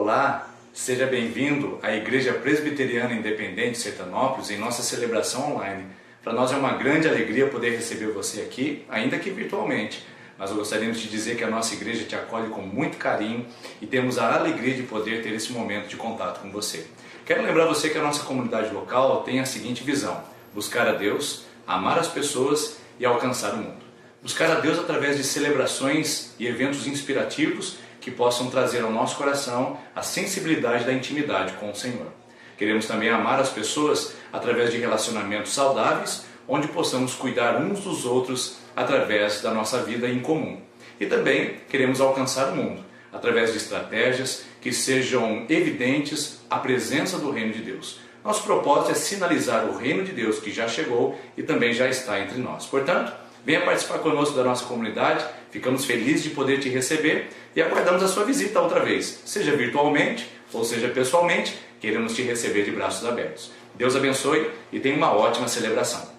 Olá, seja bem-vindo à Igreja Presbiteriana Independente Sertanópolis em nossa celebração online. Para nós é uma grande alegria poder receber você aqui, ainda que virtualmente. Mas gostaríamos de dizer que a nossa igreja te acolhe com muito carinho e temos a alegria de poder ter esse momento de contato com você. Quero lembrar você que a nossa comunidade local tem a seguinte visão: buscar a Deus, amar as pessoas e alcançar o mundo. Buscar a Deus através de celebrações e eventos inspirativos que possam trazer ao nosso coração a sensibilidade da intimidade com o Senhor. Queremos também amar as pessoas através de relacionamentos saudáveis, onde possamos cuidar uns dos outros através da nossa vida em comum. E também queremos alcançar o mundo, através de estratégias que sejam evidentes a presença do Reino de Deus. Nosso propósito é sinalizar o Reino de Deus que já chegou e também já está entre nós. Portanto, venha participar conosco da nossa comunidade, ficamos felizes de poder te receber e aguardamos a sua visita outra vez, seja virtualmente ou seja pessoalmente, queremos te receber de braços abertos. Deus abençoe e tenha uma ótima celebração.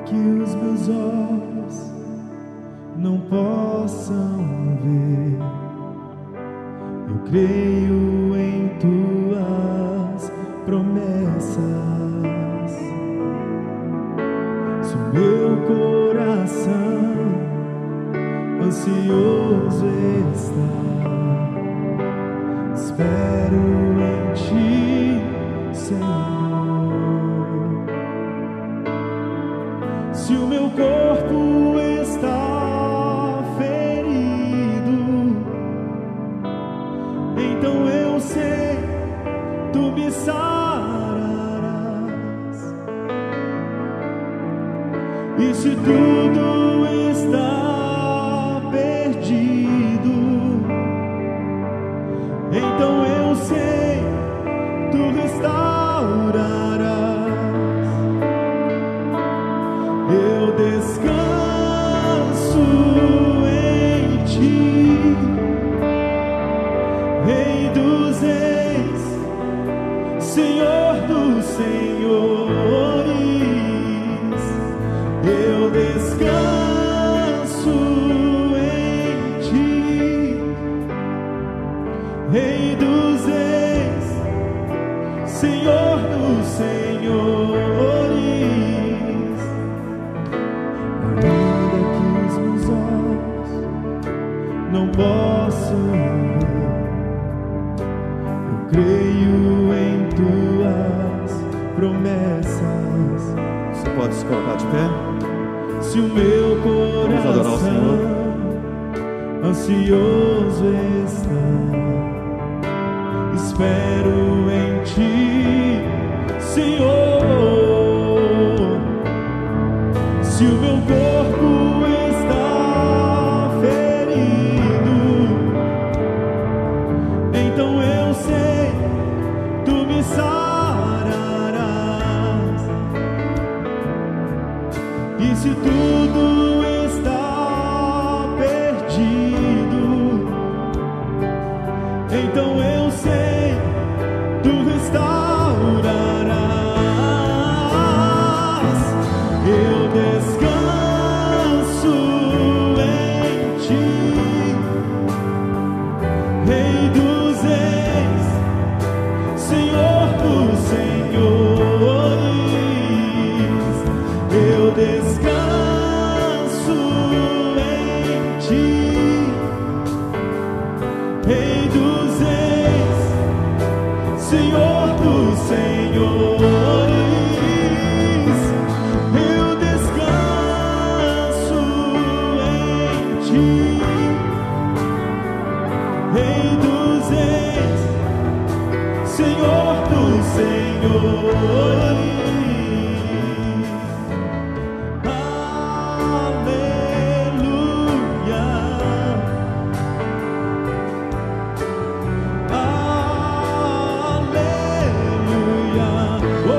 Que os meus olhos não possam ver, eu creio em tuas promessas. Se o meu coração ansioso está, espero em ti, Senhor. Se o meu corpo está ferido, então eu sei, tu me sararás. E se tudo está perdido, então eu sei, tu restaurarás. Eu descanso em ti, Rei dos reis, Senhor dos senhores. Eu descanso em ti, Rei dos reis, Senhor dos senhores. Não posso ver, eu creio em tuas promessas. Você pode se colocar de pé? Se o meu Vamos adorar o coração ansioso está, espero em ti, Senhor. Se o meu corpo está ferido, então eu sei, tu me sararás. E se tudo está perdido, então eu sei, tu restaurarás. Eu descanso em ti, Rei dos Reis, Senhor dos Senhores. Eu descanso em ti, Rei dos Reis, Senhor dos Senhores. Eu descanso em ti, Rei dos Reis, Senhor dos Senhores. Aleluia. Aleluia. Oh,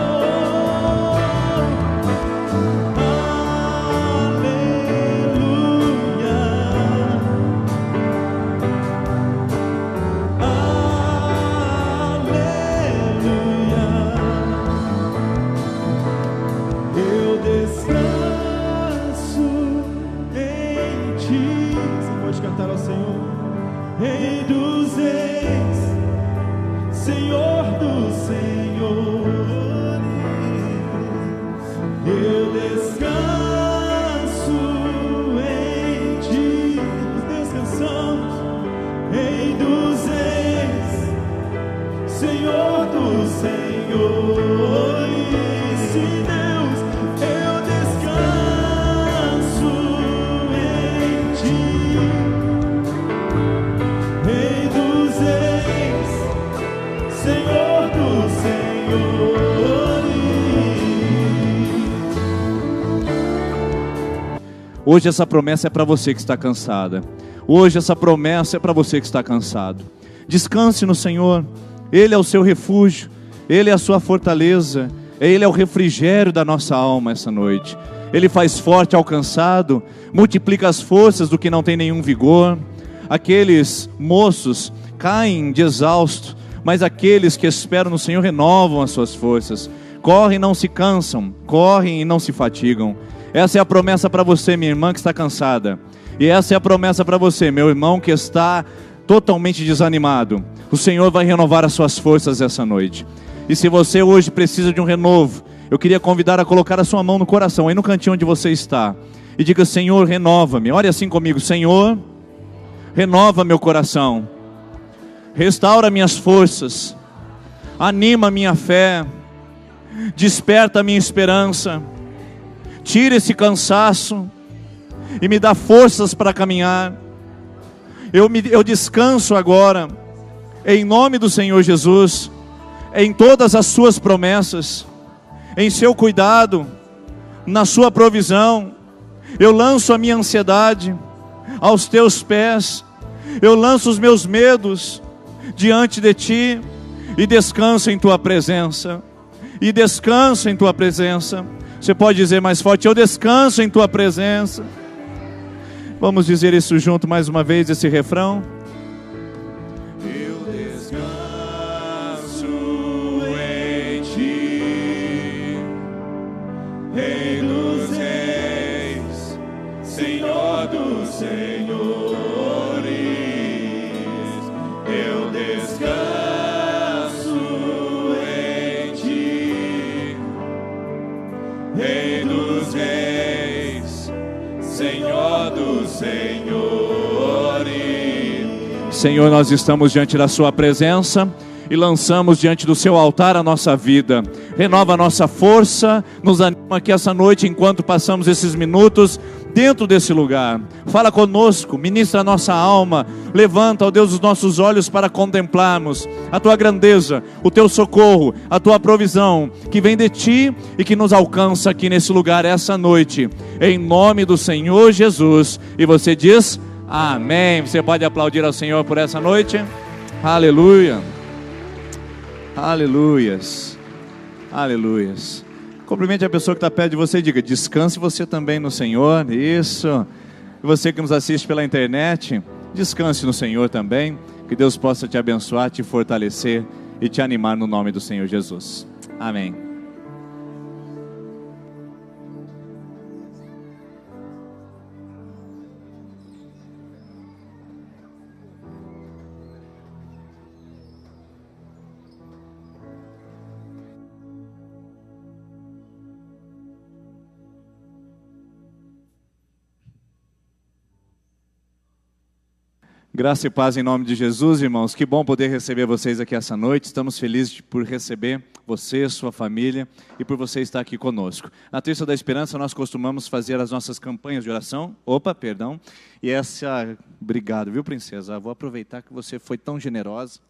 aleluia. Aleluia. Eu descanso em ti. Você pode cantar ao Senhor. Rei dos Reis, Senhor dos Senhores. Eu descanso em ti. Descansamos, Rei dos Reis, Senhor dos Senhores. Sim, Deus, eu descanso em ti, Rei dos Reis, Senhor dos Senhores. Hoje essa promessa é para você que está cansada. Hoje essa promessa é para você que está cansado. Descanse no Senhor. Ele é o seu refúgio, Ele é a sua fortaleza, Ele é o refrigério da nossa alma essa noite. Ele faz forte ao cansado, multiplica as forças do que não tem nenhum vigor. Aqueles moços caem de exausto, mas aqueles que esperam no Senhor renovam as suas forças. Correm e não se cansam, correm e não se fatigam. Essa é a promessa para você, minha irmã que está cansada. E essa é a promessa para você, meu irmão que está totalmente desanimado. O Senhor vai renovar as suas forças essa noite. E se você hoje precisa de um renovo, eu queria convidar a colocar a sua mão no coração, aí no cantinho onde você está, e diga: Senhor, renova-me. Ore assim comigo: Senhor, renova meu coração, restaura minhas forças, anima minha fé, desperta minha esperança, tira esse cansaço e me dá forças para caminhar. Eu descanso agora, em nome do Senhor Jesus, em todas as suas promessas, em seu cuidado, na sua provisão. Eu lanço a minha ansiedade aos teus pés, eu lanço os meus medos diante de ti, e descanso em tua presença, e descanso em tua presença. Você pode dizer mais forte: eu descanso em tua presença. Vamos dizer isso junto mais uma vez, esse refrão. Eu descanso em ti, Rei dos Reis, Senhor dos Senhores. Eu descanso em ti, Rei dos Reis, Senhor dos Senhores. Senhor, nós estamos diante da sua presença e lançamos diante do seu altar a nossa vida. Renova a nossa força, nos anima aqui essa noite enquanto passamos esses minutos dentro desse lugar. Fala conosco, ministra a nossa alma, levanta, ó Deus, os nossos olhos para contemplarmos a tua grandeza, o teu socorro, a tua provisão, que vem de ti e que nos alcança aqui nesse lugar essa noite, em nome do Senhor Jesus. E você diz amém. Você pode aplaudir ao Senhor por essa noite? Aleluia, aleluias, aleluias. Cumprimente a pessoa que está perto de você e diga: descanse você também no Senhor. Isso. E você que nos assiste pela internet, descanse no Senhor também. Que Deus possa te abençoar, te fortalecer e te animar no nome do Senhor Jesus. Amém. Graça e paz em nome de Jesus, irmãos. Que bom poder receber vocês aqui essa noite. Estamos felizes por receber você, sua família e por você estar aqui conosco. Na Terça da Esperança nós costumamos fazer as nossas campanhas de oração. E obrigado, viu, princesa? Vou aproveitar que você foi tão generosa.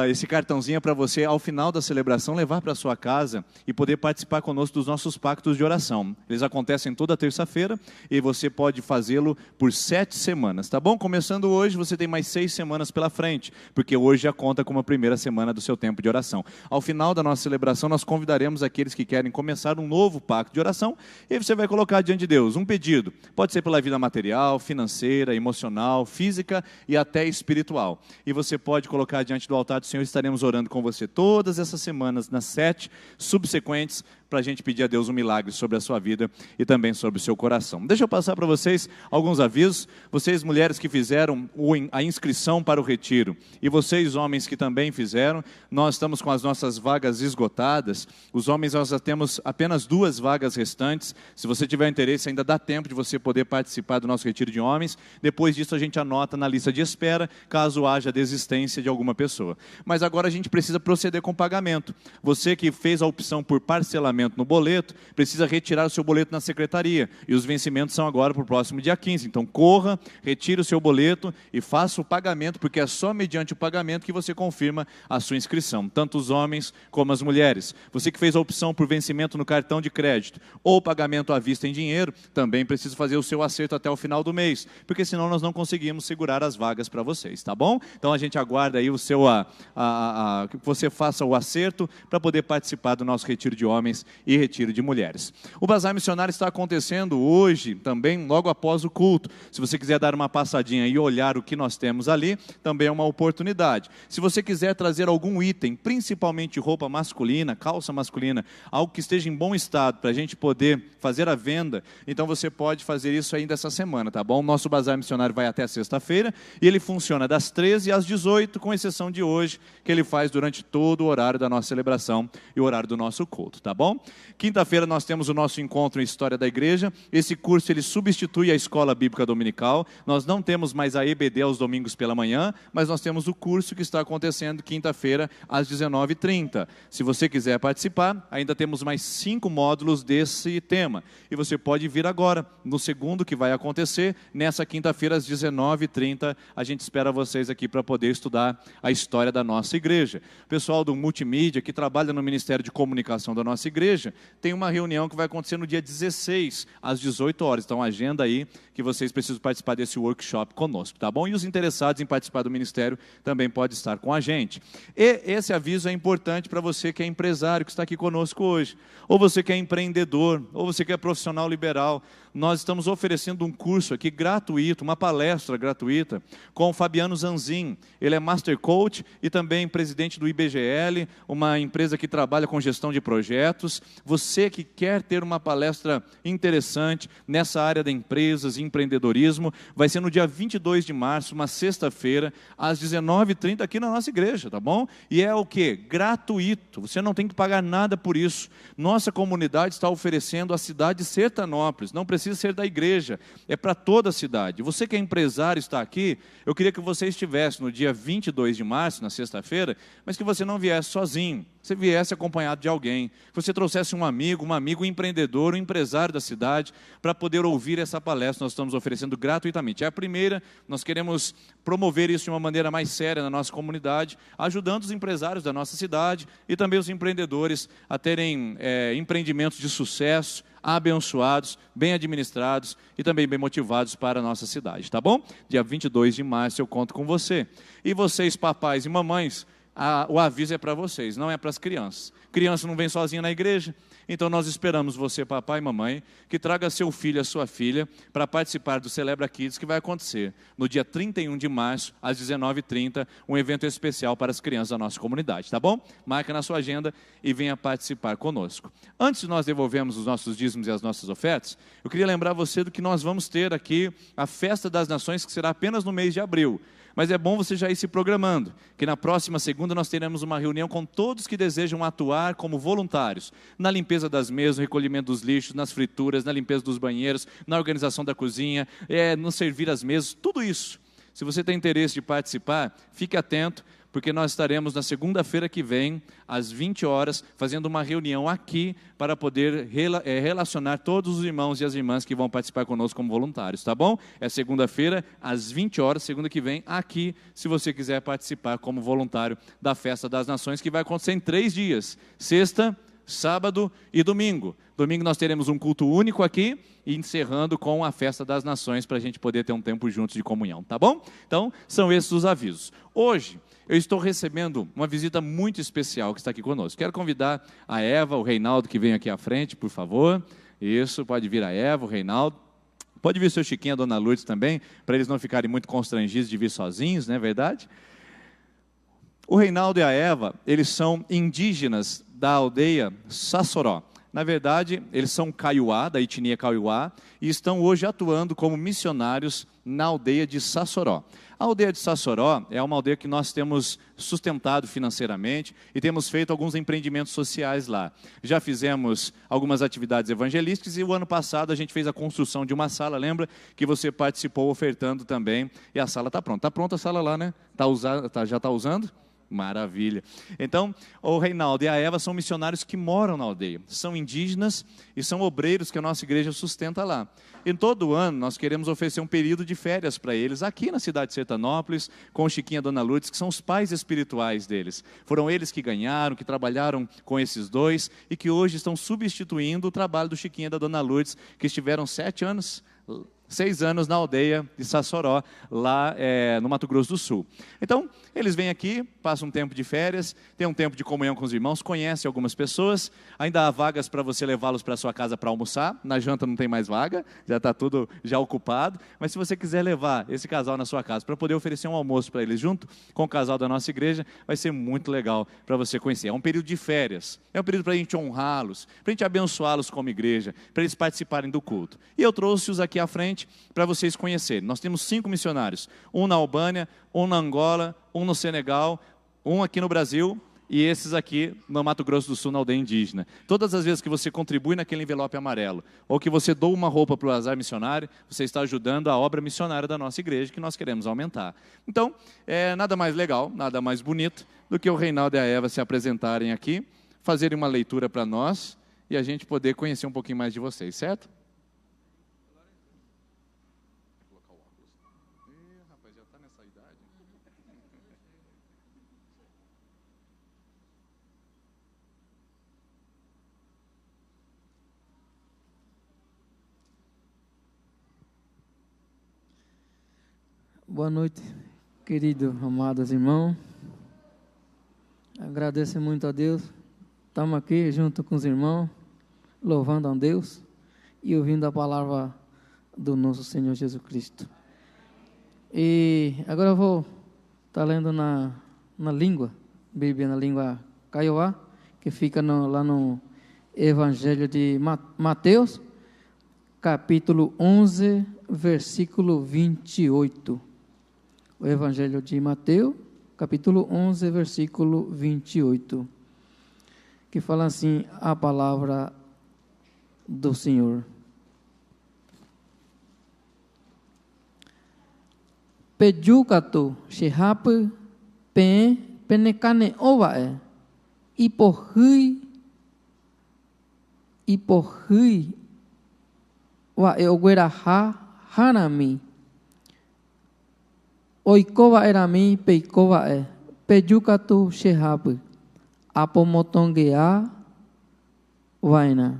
Esse cartãozinho é para você, ao final da celebração, levar para sua casa e poder participar conosco dos nossos pactos de oração. Eles acontecem toda terça-feira e você pode fazê-lo por 7 semanas, tá bom? Começando hoje, você tem mais 6 semanas pela frente, porque hoje já conta como a primeira semana do seu tempo de oração. Ao final da nossa celebração, nós convidaremos aqueles que querem começar um novo pacto de oração, e aí você vai colocar diante de Deus um pedido. Pode ser pela vida material, financeira, emocional, física e até espiritual. E você pode colocar diante do altar do Senhor. Estaremos orando com você todas essas semanas, nas 7 subsequentes, para a gente pedir a Deus um milagre sobre a sua vida e também sobre o seu coração. Deixa eu passar para vocês alguns avisos. Vocês mulheres que fizeram a inscrição para o retiro e vocês homens que também fizeram, nós estamos com as nossas vagas esgotadas. Os homens, nós já temos apenas 2 vagas restantes. Se você tiver interesse, ainda dá tempo de você poder participar do nosso retiro de homens. Depois disso a gente anota na lista de espera, caso haja desistência de alguma pessoa. Mas agora a gente precisa proceder com o pagamento. Você que fez a opção por parcelamento no boleto, precisa retirar o seu boleto na secretaria, e os vencimentos são agora para o próximo dia 15, então corra, retire o seu boleto e faça o pagamento, porque é só mediante o pagamento que você confirma a sua inscrição, tanto os homens como as mulheres. Você que fez a opção por vencimento no cartão de crédito, ou pagamento à vista em dinheiro, também precisa fazer o seu acerto até o final do mês, porque senão nós não conseguimos segurar as vagas para vocês, tá bom? Então a gente aguarda aí o seu, que você faça o acerto, para poder participar do nosso retiro de homens e retiro de mulheres. O Bazar Missionário está acontecendo hoje, também logo após o culto. Se você quiser dar uma passadinha e olhar o que nós temos ali, também é uma oportunidade. Se você quiser trazer algum item, principalmente roupa masculina, calça masculina, algo que esteja em bom estado, para a gente poder fazer a venda, então você pode fazer isso ainda essa semana, tá bom? Nosso Bazar Missionário vai até sexta-feira, e ele funciona das 13 às 18, com exceção de hoje, que ele faz durante todo o horário da nossa celebração e o horário do nosso culto, tá bom? Quinta-feira nós temos o nosso encontro em História da Igreja. Esse curso ele substitui a Escola Bíblica Dominical. Nós não temos mais a EBD aos domingos pela manhã, mas nós temos o curso que está acontecendo quinta-feira às 19h30. Se você quiser participar, ainda temos mais 5 módulos desse tema. E você pode vir agora, no segundo que vai acontecer, nessa quinta-feira às 19h30. A gente espera vocês aqui para poder estudar a história da nossa igreja. O pessoal do multimídia, que trabalha no Ministério de Comunicação da nossa igreja, tem uma reunião que vai acontecer no dia 16, às 18 horas. Então, agenda aí que vocês precisam participar desse workshop conosco, tá bom? E os interessados em participar do ministério também podem estar com a gente. E esse aviso é importante para você que é empresário, que está aqui conosco hoje, ou você que é empreendedor, ou você que é profissional liberal. Nós estamos oferecendo um curso aqui gratuito, uma palestra gratuita, com o Fabiano Zanzin. Ele é Master Coach e também presidente do IBGL, uma empresa que trabalha com gestão de projetos. Você que quer ter uma palestra interessante nessa área de empresas e empreendedorismo, vai ser no dia 22 de março, uma sexta-feira, às 19h30, aqui na nossa igreja, tá bom? E é o quê? Gratuito, você não tem que pagar nada por isso. Nossa comunidade está oferecendo a cidade de Sertanópolis, não precisa ser da igreja, é para toda a cidade. Você que é empresário está aqui, eu queria que você estivesse no dia 22 de março, na sexta-feira, mas que você não viesse sozinho, você viesse acompanhado de alguém, que você trouxesse trouxesse um amigo, um empreendedor, um empresário da cidade, para poder ouvir essa palestra. Nós estamos oferecendo gratuitamente. É a primeira, nós queremos promover isso de uma maneira mais séria na nossa comunidade, ajudando os empresários da nossa cidade e também os empreendedores a terem empreendimentos de sucesso, abençoados, bem administrados e também bem motivados para a nossa cidade, tá bom? Dia 22 de março eu conto com você. E vocês, papais e mamães, o aviso é para vocês, não é para as crianças. Criança não vem sozinha na igreja, então nós esperamos você, papai e mamãe, que traga seu filho, a sua filha, para participar do Celebra Kids, que vai acontecer no dia 31 de março, às 19h30, um evento especial para as crianças da nossa comunidade, tá bom? Marca na sua agenda e venha participar conosco. Antes de nós devolvermos os nossos dízimos e as nossas ofertas, eu queria lembrar você do que nós vamos ter aqui, a Festa das Nações, que será apenas no mês de abril. Mas é bom você já ir se programando, que na próxima segunda nós teremos uma reunião com todos que desejam atuar como voluntários, na limpeza das mesas, no recolhimento dos lixos, nas frituras, na limpeza dos banheiros, na organização da cozinha, no servir as mesas, tudo isso. Se você tem interesse de participar, fique atento, porque nós estaremos na segunda-feira que vem, às 20 horas, fazendo uma reunião aqui para poder relacionar todos os irmãos e as irmãs que vão participar conosco como voluntários, tá bom? É segunda-feira, às 20 horas, segunda que vem, aqui, se você quiser participar como voluntário da Festa das Nações, que vai acontecer em 3 dias, sexta, sábado e domingo. Domingo nós teremos um culto único aqui, e encerrando com a Festa das Nações, para a gente poder ter um tempo juntos de comunhão, tá bom? Então, são esses os avisos. Hoje, eu estou recebendo uma visita muito especial que está aqui conosco. Quero convidar a Eva, o Reinaldo, que vem aqui à frente, por favor. Isso, pode vir a Eva, o Reinaldo. Pode vir o seu Chiquinho e a Dona Lourdes também, para eles não ficarem muito constrangidos de vir sozinhos, não é verdade? O Reinaldo e a Eva, eles são indígenas da aldeia Sassoró. Na verdade, eles são Kaiowá, da etnia Kaiowá, e estão hoje atuando como missionários na aldeia de Sassoró. A aldeia de Sassoró é uma aldeia que nós temos sustentado financeiramente e temos feito alguns empreendimentos sociais lá. Já fizemos algumas atividades evangelísticas e o ano passado a gente fez a construção de uma sala, lembra? Que você participou ofertando também, e a sala está pronta. Está pronta a sala lá, né? Já está usando? Maravilha. Então, o Reinaldo e a Eva são missionários que moram na aldeia. São indígenas e são obreiros que a nossa igreja sustenta lá. E todo ano nós queremos oferecer um período de férias para eles, aqui na cidade de Sertanópolis, com o Chiquinho e a Dona Lourdes, que são os pais espirituais deles. Foram eles que ganharam, que trabalharam com esses dois e que hoje estão substituindo o trabalho do Chiquinho e da Dona Lourdes, que estiveram 6 anos na aldeia de Sassoró, lá no Mato Grosso do Sul. Então, eles vêm aqui, passam um tempo de férias, têm um tempo de comunhão com os irmãos, conhecem algumas pessoas, ainda há vagas para você levá-los para a sua casa para almoçar, na janta não tem mais vaga, já está tudo já ocupado, mas se você quiser levar esse casal na sua casa para poder oferecer um almoço para eles junto com o casal da nossa igreja, vai ser muito legal para você conhecer. É um período de férias, é um período para a gente honrá-los, para a gente abençoá-los como igreja, para eles participarem do culto. E eu trouxe-os aqui à frente para vocês conhecerem. Nós temos 5 missionários, um na Albânia, um na Angola, um no Senegal, um aqui no Brasil e esses aqui no Mato Grosso do Sul, na aldeia indígena. Todas as vezes que você contribui naquele envelope amarelo, ou que você doa uma roupa para o azar missionário, você está ajudando a obra missionária da nossa igreja, que nós queremos aumentar. Então, nada mais legal, nada mais bonito do que o Reinaldo e a Eva se apresentarem aqui, fazerem uma leitura para nós e a gente poder conhecer um pouquinho mais de vocês, certo? Boa noite, querido, amados irmãos. Agradeço muito a Deus. Estamos aqui junto com os irmãos, louvando a Deus e ouvindo a palavra do nosso Senhor Jesus Cristo. E agora eu vou estar lendo na língua, Bíblia na língua Kaiowá, que fica lá no Evangelho de Mateus, capítulo 11, versículo 28. O Evangelho de Mateus, capítulo 11, versículo 28, que fala assim a palavra do Senhor. Pejukato shehap penekane ovae ipohui ipohui wa eogueraha hanami oikova erami peikova pejukatu shehabu apomotongea vaina.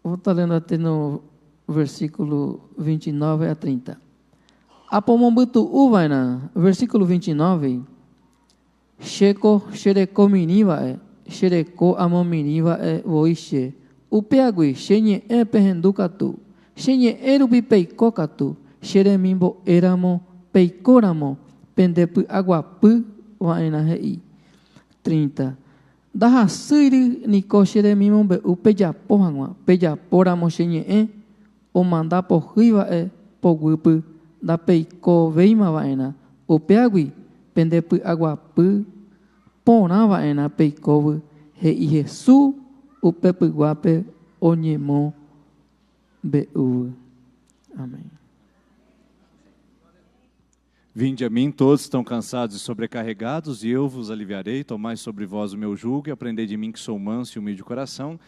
Vou estar lendo até no versículo 29 a 30. Apomombutu uvaina, versículo 29. Sheko shereko miniva shereko amominiva voishe. Upeagui shenye pehendukatu. Shenye erubi peikokatu. Sheremimbo eramo peikoramo. Pendepu aguapu vaina rei. 30. Daha siri niko sheremimbo be upejapohangwa. Pejaporamo shenye o mandapo riva pogupu. Da peiko veima vaina. Upeagui pendepu aguapu. Pona vaina peikovu. Rei Jesu upepu guape onyemo beu. Amém. Vinde a mim, todos estão cansados e sobrecarregados, e eu vos aliviarei. Tomai sobre vós o meu jugo e aprendei de mim, que sou manso e humilde de coração,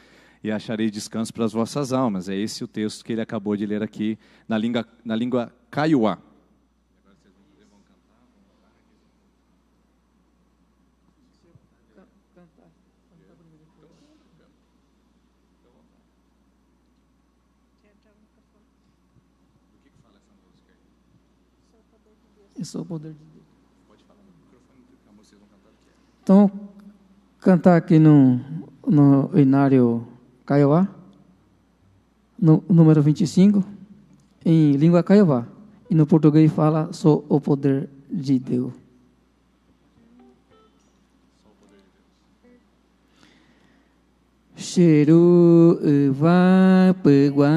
e acharei descanso para as vossas almas. É esse o texto que ele acabou de ler aqui na língua Kaiowá. Isso é o poder de Deus. Pode falar no microfone, vocês vão cantar o que é. Então, cantar aqui no Inário Kaiowá, no número 25, em língua Kaiowá. E no português fala só o poder de Deus. Cheru uva pegua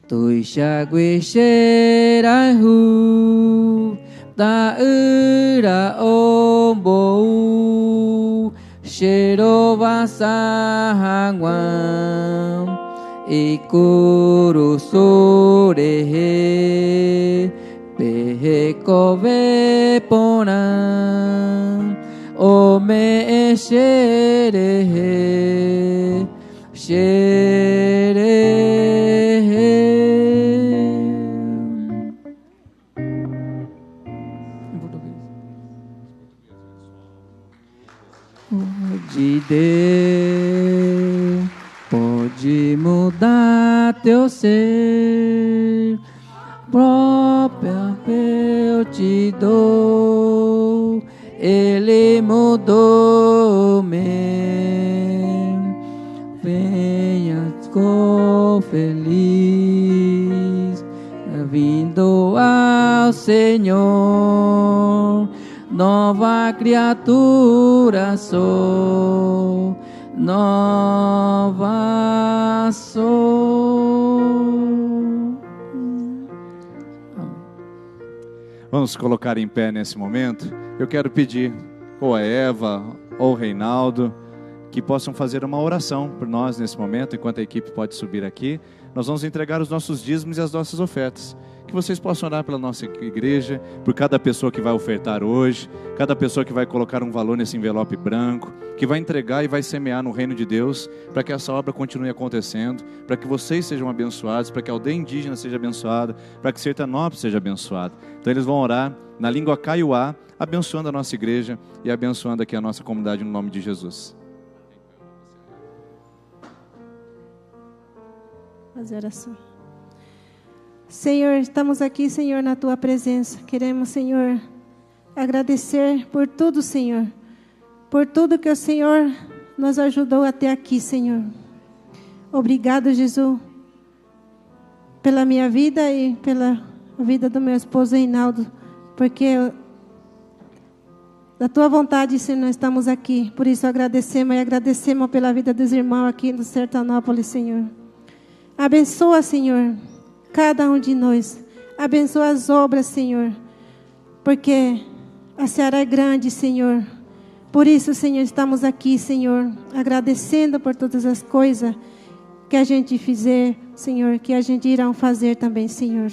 tôi xa quê xê ra hu ta ư ra ôm bố xê đô va sa ha ngoam e kuru su de he pe he ko ve pona o me xê de he xê de he. De Deus pode mudar teu ser, própria eu te dou, Ele mudou-me. Venha com feliz, vindo ao Senhor. Nova criatura sou, nova sou. Vamos colocar em pé nesse momento. Eu quero pedir ou a Eva ou o Reinaldo que possam fazer uma oração por nós nesse momento, enquanto a equipe pode subir aqui. Nós vamos entregar os nossos dízimos e as nossas ofertas. Que vocês possam orar pela nossa igreja, por cada pessoa que vai ofertar hoje, cada pessoa que vai colocar um valor nesse envelope branco, que vai entregar e vai semear no reino de Deus, para que essa obra continue acontecendo, para que vocês sejam abençoados, para que a aldeia indígena seja abençoada, para que Sertanópolis seja abençoado. Então eles vão orar na língua Kaiowá, abençoando a nossa igreja e abençoando aqui a nossa comunidade no nome de Jesus. Fazer oração. Senhor, estamos aqui, Senhor, na Tua presença. Queremos, Senhor, agradecer por tudo, Senhor. Por tudo que o Senhor nos ajudou até aqui, Senhor. Obrigado, Jesus, pela minha vida e pela vida do meu esposo Reinaldo. Porque da Tua vontade, Senhor, nós estamos aqui. Por isso agradecemos e agradecemos pela vida dos irmãos aqui no Sertanópolis, Senhor. Abençoa, Senhor, cada um de nós. Abençoa as obras, Senhor, porque a seara é grande, Senhor. Por isso, Senhor, estamos aqui, Senhor, agradecendo por todas as coisas que a gente fizer, Senhor, que a gente irá fazer também, Senhor.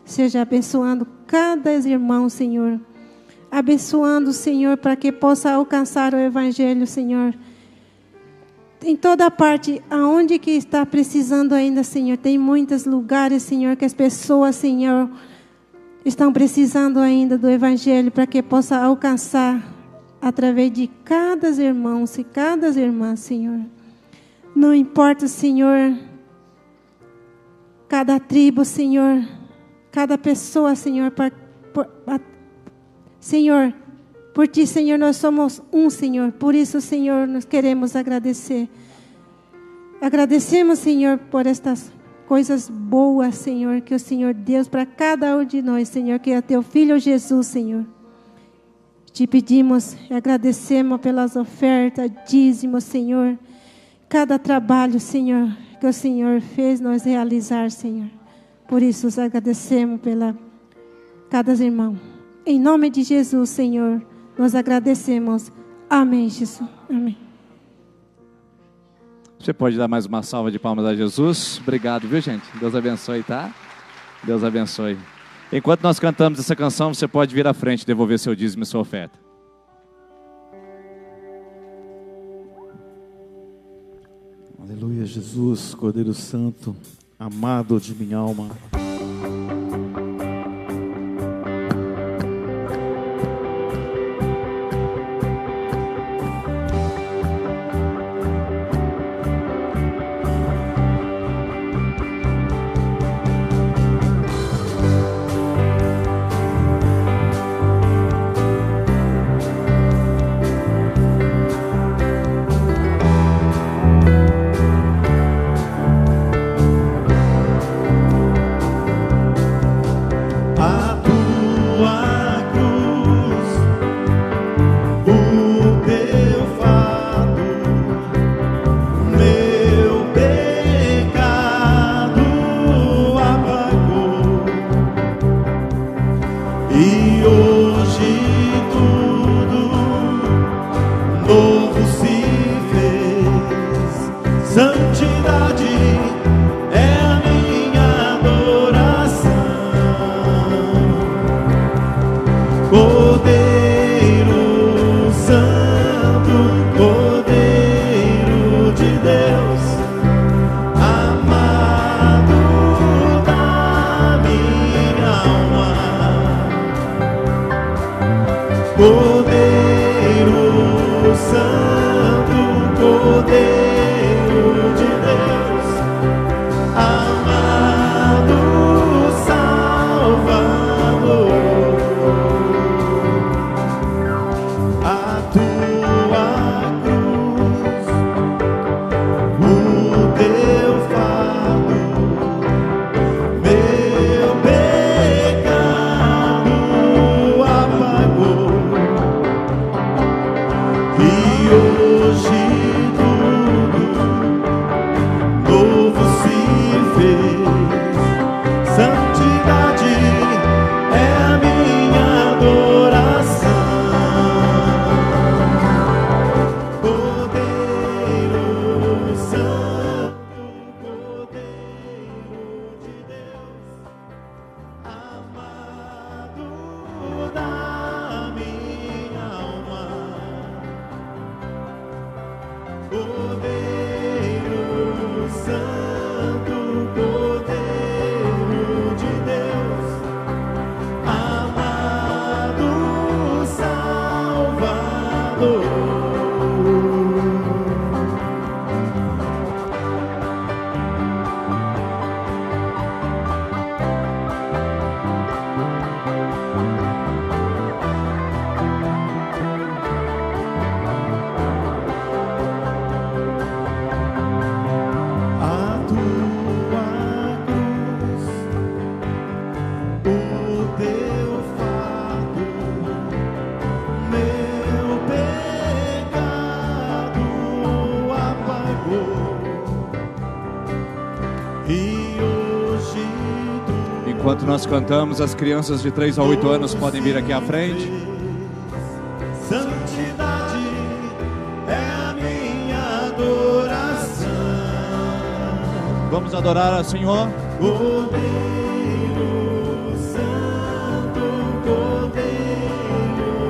Seja abençoando cada irmão, Senhor. abençoando, Senhor, para que possa alcançar o Evangelho, Senhor. Em toda parte, aonde que está precisando ainda, Senhor. Tem muitos lugares, Senhor, que as pessoas, Senhor, estão precisando ainda do Evangelho para que possa alcançar através de cada irmão e cada irmã, Senhor. Não importa, Senhor, cada tribo, Senhor, cada pessoa, Senhor, Senhor, por Ti, Senhor, nós somos um, Senhor. Por isso, Senhor, nós queremos agradecer. Agradecemos, Senhor, por estas coisas boas, Senhor, que o Senhor Deus para cada um de nós, Senhor, que é Teu Filho Jesus, Senhor. Te pedimos e agradecemos pelas ofertas, dízimos, Senhor. Cada trabalho, Senhor, que o Senhor fez nós realizar, Senhor. Por isso, nós agradecemos pela cada irmão. Em nome de Jesus, Senhor, nós agradecemos. Amém, Jesus. Amém. Você pode dar mais uma salva de palmas a Jesus? Obrigado, viu, gente? Deus abençoe, tá? Deus abençoe. Enquanto nós cantamos essa canção, você pode vir à frente e devolver seu dízimo e sua oferta. Aleluia, Jesus, Cordeiro Santo, amado de minha alma. Enquanto nós cantamos, as crianças de 3 a 8 anos podem vir aqui à frente. Santidade é a minha adoração. Vamos adorar ao Senhor. Cordeiro Santo, Cordeiro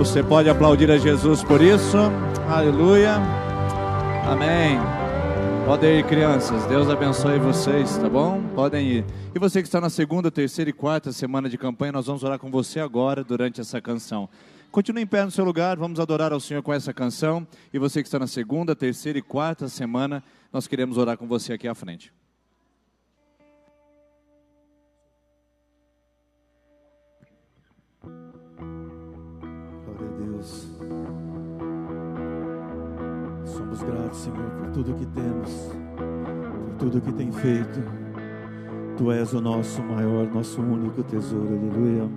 Você pode aplaudir a Jesus por isso. Aleluia. Amém. Podem ir, crianças. Deus abençoe vocês, tá bom? Podem ir. E você que está na segunda, terceira e quarta semana de campanha, nós vamos orar com você agora durante essa canção. Continue em pé no seu lugar, vamos adorar ao Senhor com essa canção. E você que está na segunda, terceira e quarta semana, nós queremos orar com você aqui à frente. Glória a Deus. Somos gratos, Senhor, por tudo que temos, por tudo que tem feito. Tu és o nosso maior, nosso único tesouro. Aleluia.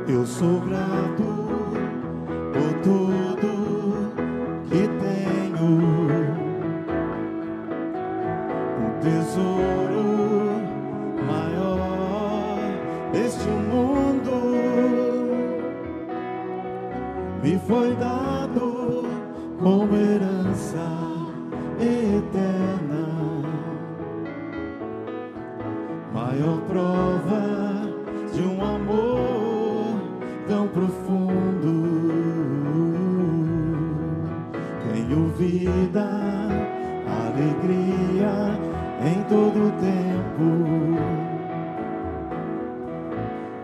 Eu sou grato por tudo que tenho, um tesouro maior deste mundo me foi dado como herança eterna, maior prova de um amor tão profundo. Tenho vida, alegria em todo o tempo.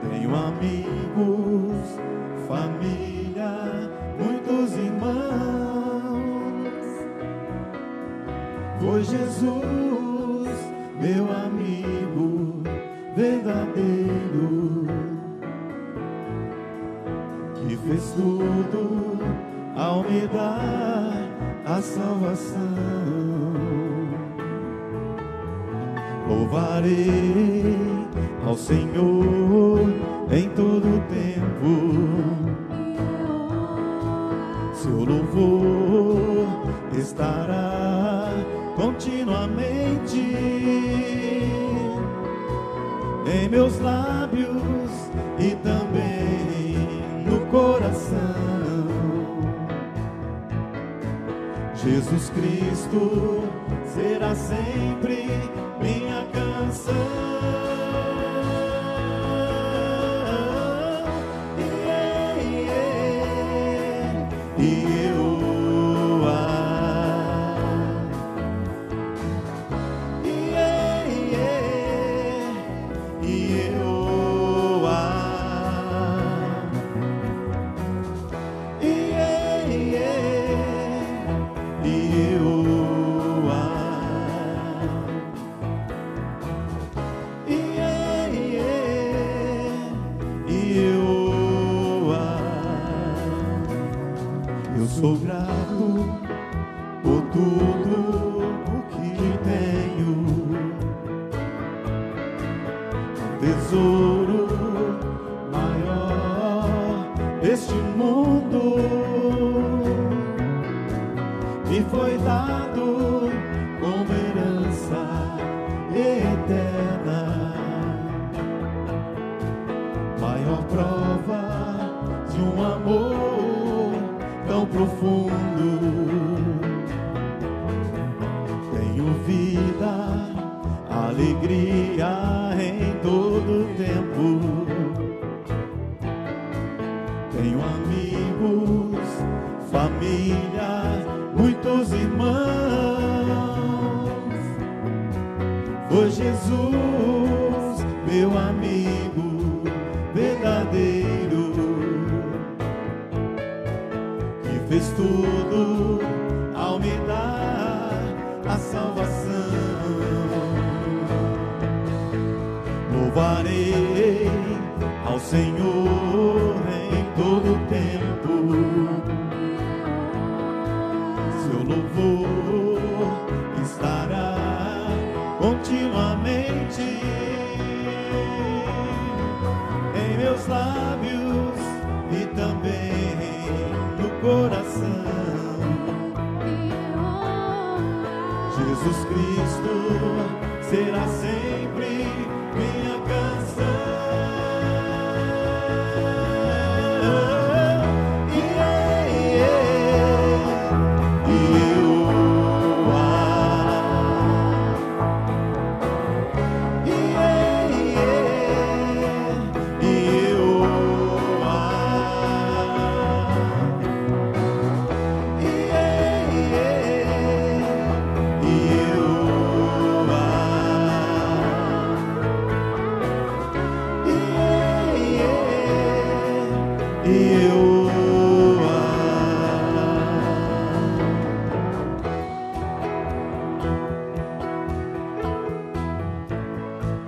Tenho amigos, família, muitos irmãos. Foi Jesus, meu amigo verdadeiro, que fez tudo ao me dar a salvação. Louvarei ao Senhor em todo o tempo. Seu louvor estará continuamente em meus lábios e também no coração. Jesus Cristo será sempre minha canção. E eu sou grato por tudo o que tenho, um tesouro maior deste mundo me foi dado como herança eterna, maior prova de um amor tão profundo. Tenho vida, alegria em todo o tempo. Tenho amigos, família, muitos irmãos. Foi Jesus, meu amigo verdadeiro, fez tudo ao me dar a salvação. Louvarei ao Senhor em todo o tempo. Seu louvor estará continuamente em meus lábios e também no coração. Jesus Cristo será sempre minha canção.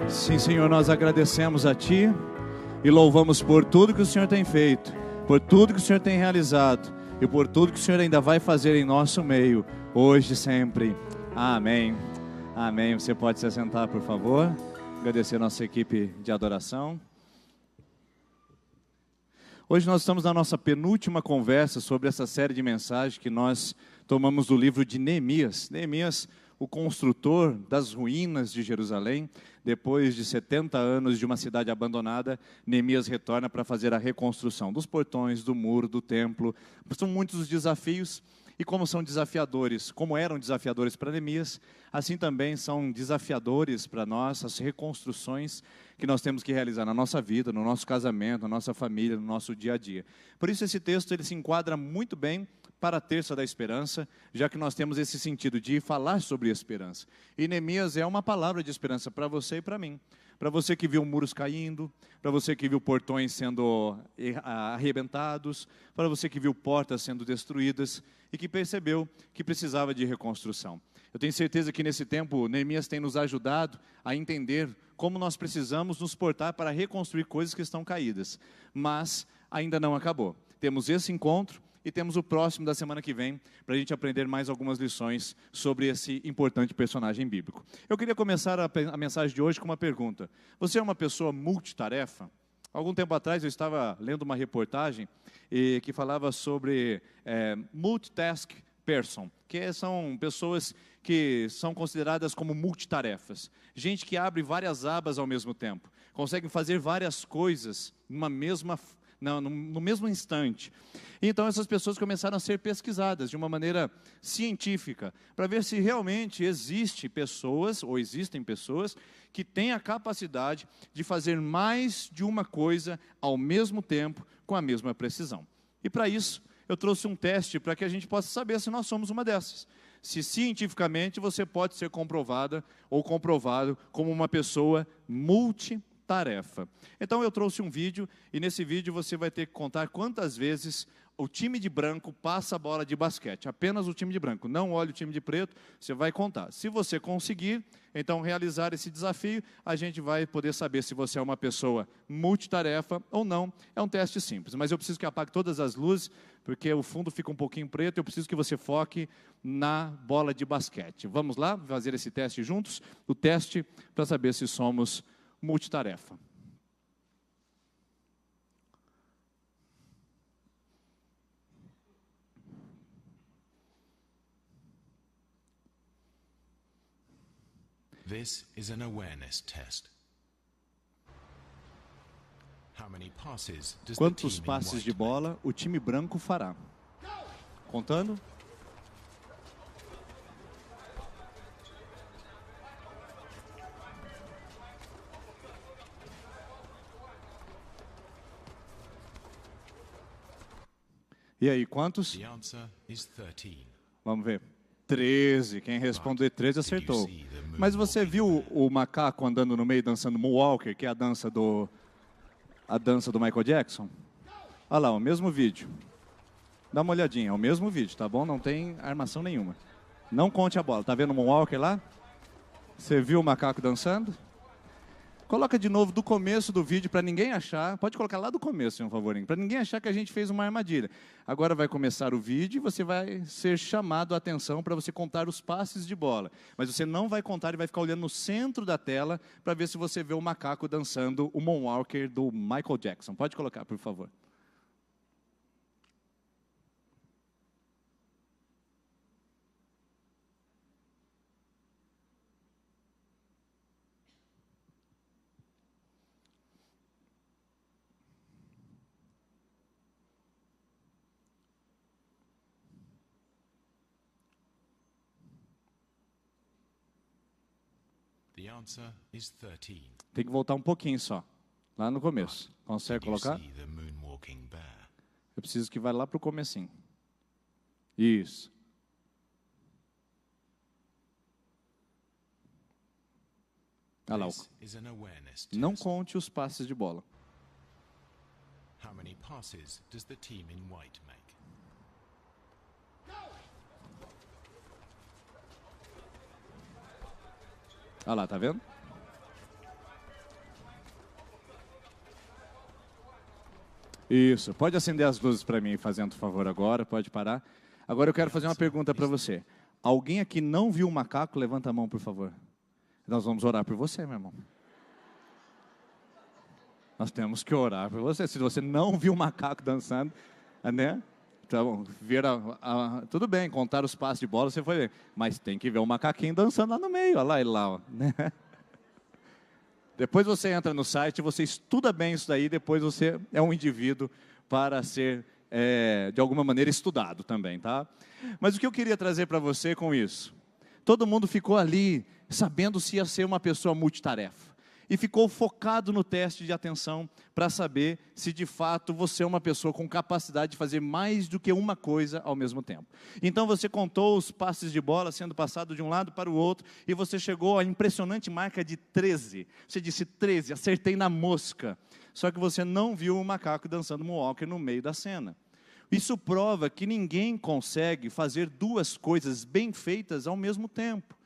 Sim, Senhor, nós agradecemos a Ti e louvamos por tudo que o Senhor tem feito, por tudo que o Senhor tem realizado e por tudo que o Senhor ainda vai fazer em nosso meio, hoje e sempre. Amém. Amém. Você pode se assentar, por favor. Agradecer a nossa equipe de adoração. Hoje nós estamos na nossa penúltima conversa sobre essa série de mensagens que nós tomamos do livro de Neemias. Neemias, o construtor das ruínas de Jerusalém. Depois de 70 anos de uma cidade abandonada, Neemias retorna para fazer a reconstrução dos portões, do muro, do templo. São muitos os desafios, e como são desafiadores, como eram desafiadores para Neemias, assim também são desafiadores para nós as reconstruções que nós temos que realizar na nossa vida, no nosso casamento, na nossa família, no nosso dia a dia. Por isso esse texto ele se enquadra muito bem para a terça da esperança, já que nós temos esse sentido de falar sobre esperança. E Neemias é uma palavra de esperança para você e para mim. Para você que viu muros caindo, para você que viu portões sendo arrebentados, para você que viu portas sendo destruídas e que percebeu que precisava de reconstrução. Eu tenho certeza que nesse tempo Neemias tem nos ajudado a entender como nós precisamos nos portar para reconstruir coisas que estão caídas. Mas ainda não acabou. Temos esse encontro e temos o próximo da semana que vem para a gente aprender mais algumas lições sobre esse importante personagem bíblico. Eu queria começar a mensagem de hoje com uma pergunta. Você é uma pessoa multitarefa? Algum tempo atrás eu estava lendo uma reportagem que falava sobre multitask person, que são pessoas que são consideradas como multitarefas. Gente que abre várias abas ao mesmo tempo, conseguem fazer várias coisas no mesmo instante. Então essas pessoas começaram a ser pesquisadas de uma maneira científica, para ver se realmente existem pessoas que têm a capacidade de fazer mais de uma coisa ao mesmo tempo, com a mesma precisão. E para isso, eu trouxe um teste para que a gente possa saber se nós somos uma dessas. Se cientificamente você pode ser comprovada ou comprovado como uma pessoa multitarefa. Então eu trouxe um vídeo, e nesse vídeo você vai ter que contar quantas vezes o time de branco passa a bola de basquete. Apenas o time de branco, não olhe o time de preto, você vai contar. Se você conseguir, então, realizar esse desafio, a gente vai poder saber se você é uma pessoa multitarefa ou não. É um teste simples, mas eu preciso que apague todas as luzes, porque o fundo fica um pouquinho preto, eu preciso que você foque na bola de basquete. Vamos lá fazer esse teste juntos? O teste para saber se somos multitarefa. This is an awareness test. How many passes does the Quantos team in passes white de bola o time branco fará? Contando? E aí, quantos? The answer is 13. Vamos ver. 13. Quem responder 13 acertou. Mas você viu o macaco andando no meio dançando Moonwalker, que é a dança do Michael Jackson? Olha lá, o mesmo vídeo. Dá uma olhadinha, é o mesmo vídeo, tá bom? Não tem armação nenhuma. Não conte a bola. Tá vendo o Moonwalker lá? Você viu o macaco dançando? Coloca de novo do começo do vídeo para ninguém achar. Pode colocar lá do começo, por favor, para ninguém achar que a gente fez uma armadilha. Agora vai começar o vídeo e você vai ser chamado a atenção para você contar os passes de bola. Mas você não vai contar e vai ficar olhando no centro da tela para ver se você vê o macaco dançando o Moonwalker do Michael Jackson. Pode colocar, por favor. answer is 13. Tem que voltar um pouquinho só, lá no começo. Consegue You colocar? see the moonwalking bear. Eu preciso que vá lá para o comecinho. Isso. Olha lá. This is an awareness Não test. conte os passes de bola. How many passes does the team in white make? Olha lá, tá vendo? Isso. Pode acender as luzes para mim, fazendo favor agora. Pode parar. Agora eu quero fazer uma pergunta para você. Alguém aqui não viu o macaco? Levanta a mão, por favor. Nós vamos orar por você, meu irmão. Nós temos que orar por você. Se você não viu o macaco dançando, né? Então, tudo bem, contar os passos de bola, você foi ver. Mas tem que ver o macaquinho dançando lá no meio. Olha lá ele lá, ó, né? Depois você entra no site, você estuda bem isso daí, depois você é um indivíduo para ser, de alguma maneira, estudado também, tá? Mas o que eu queria trazer para você com isso? Todo mundo ficou ali sabendo se ia ser uma pessoa multitarefa. E ficou focado no teste de atenção para saber se de fato você é uma pessoa com capacidade de fazer mais do que uma coisa ao mesmo tempo. Então você contou os passes de bola sendo passado de um lado para o outro e você chegou à impressionante marca de 13. Você disse 13, acertei na mosca. Só que você não viu o macaco dançando moonwalker no meio da cena. Isso prova que ninguém consegue fazer duas coisas bem feitas ao mesmo tempo.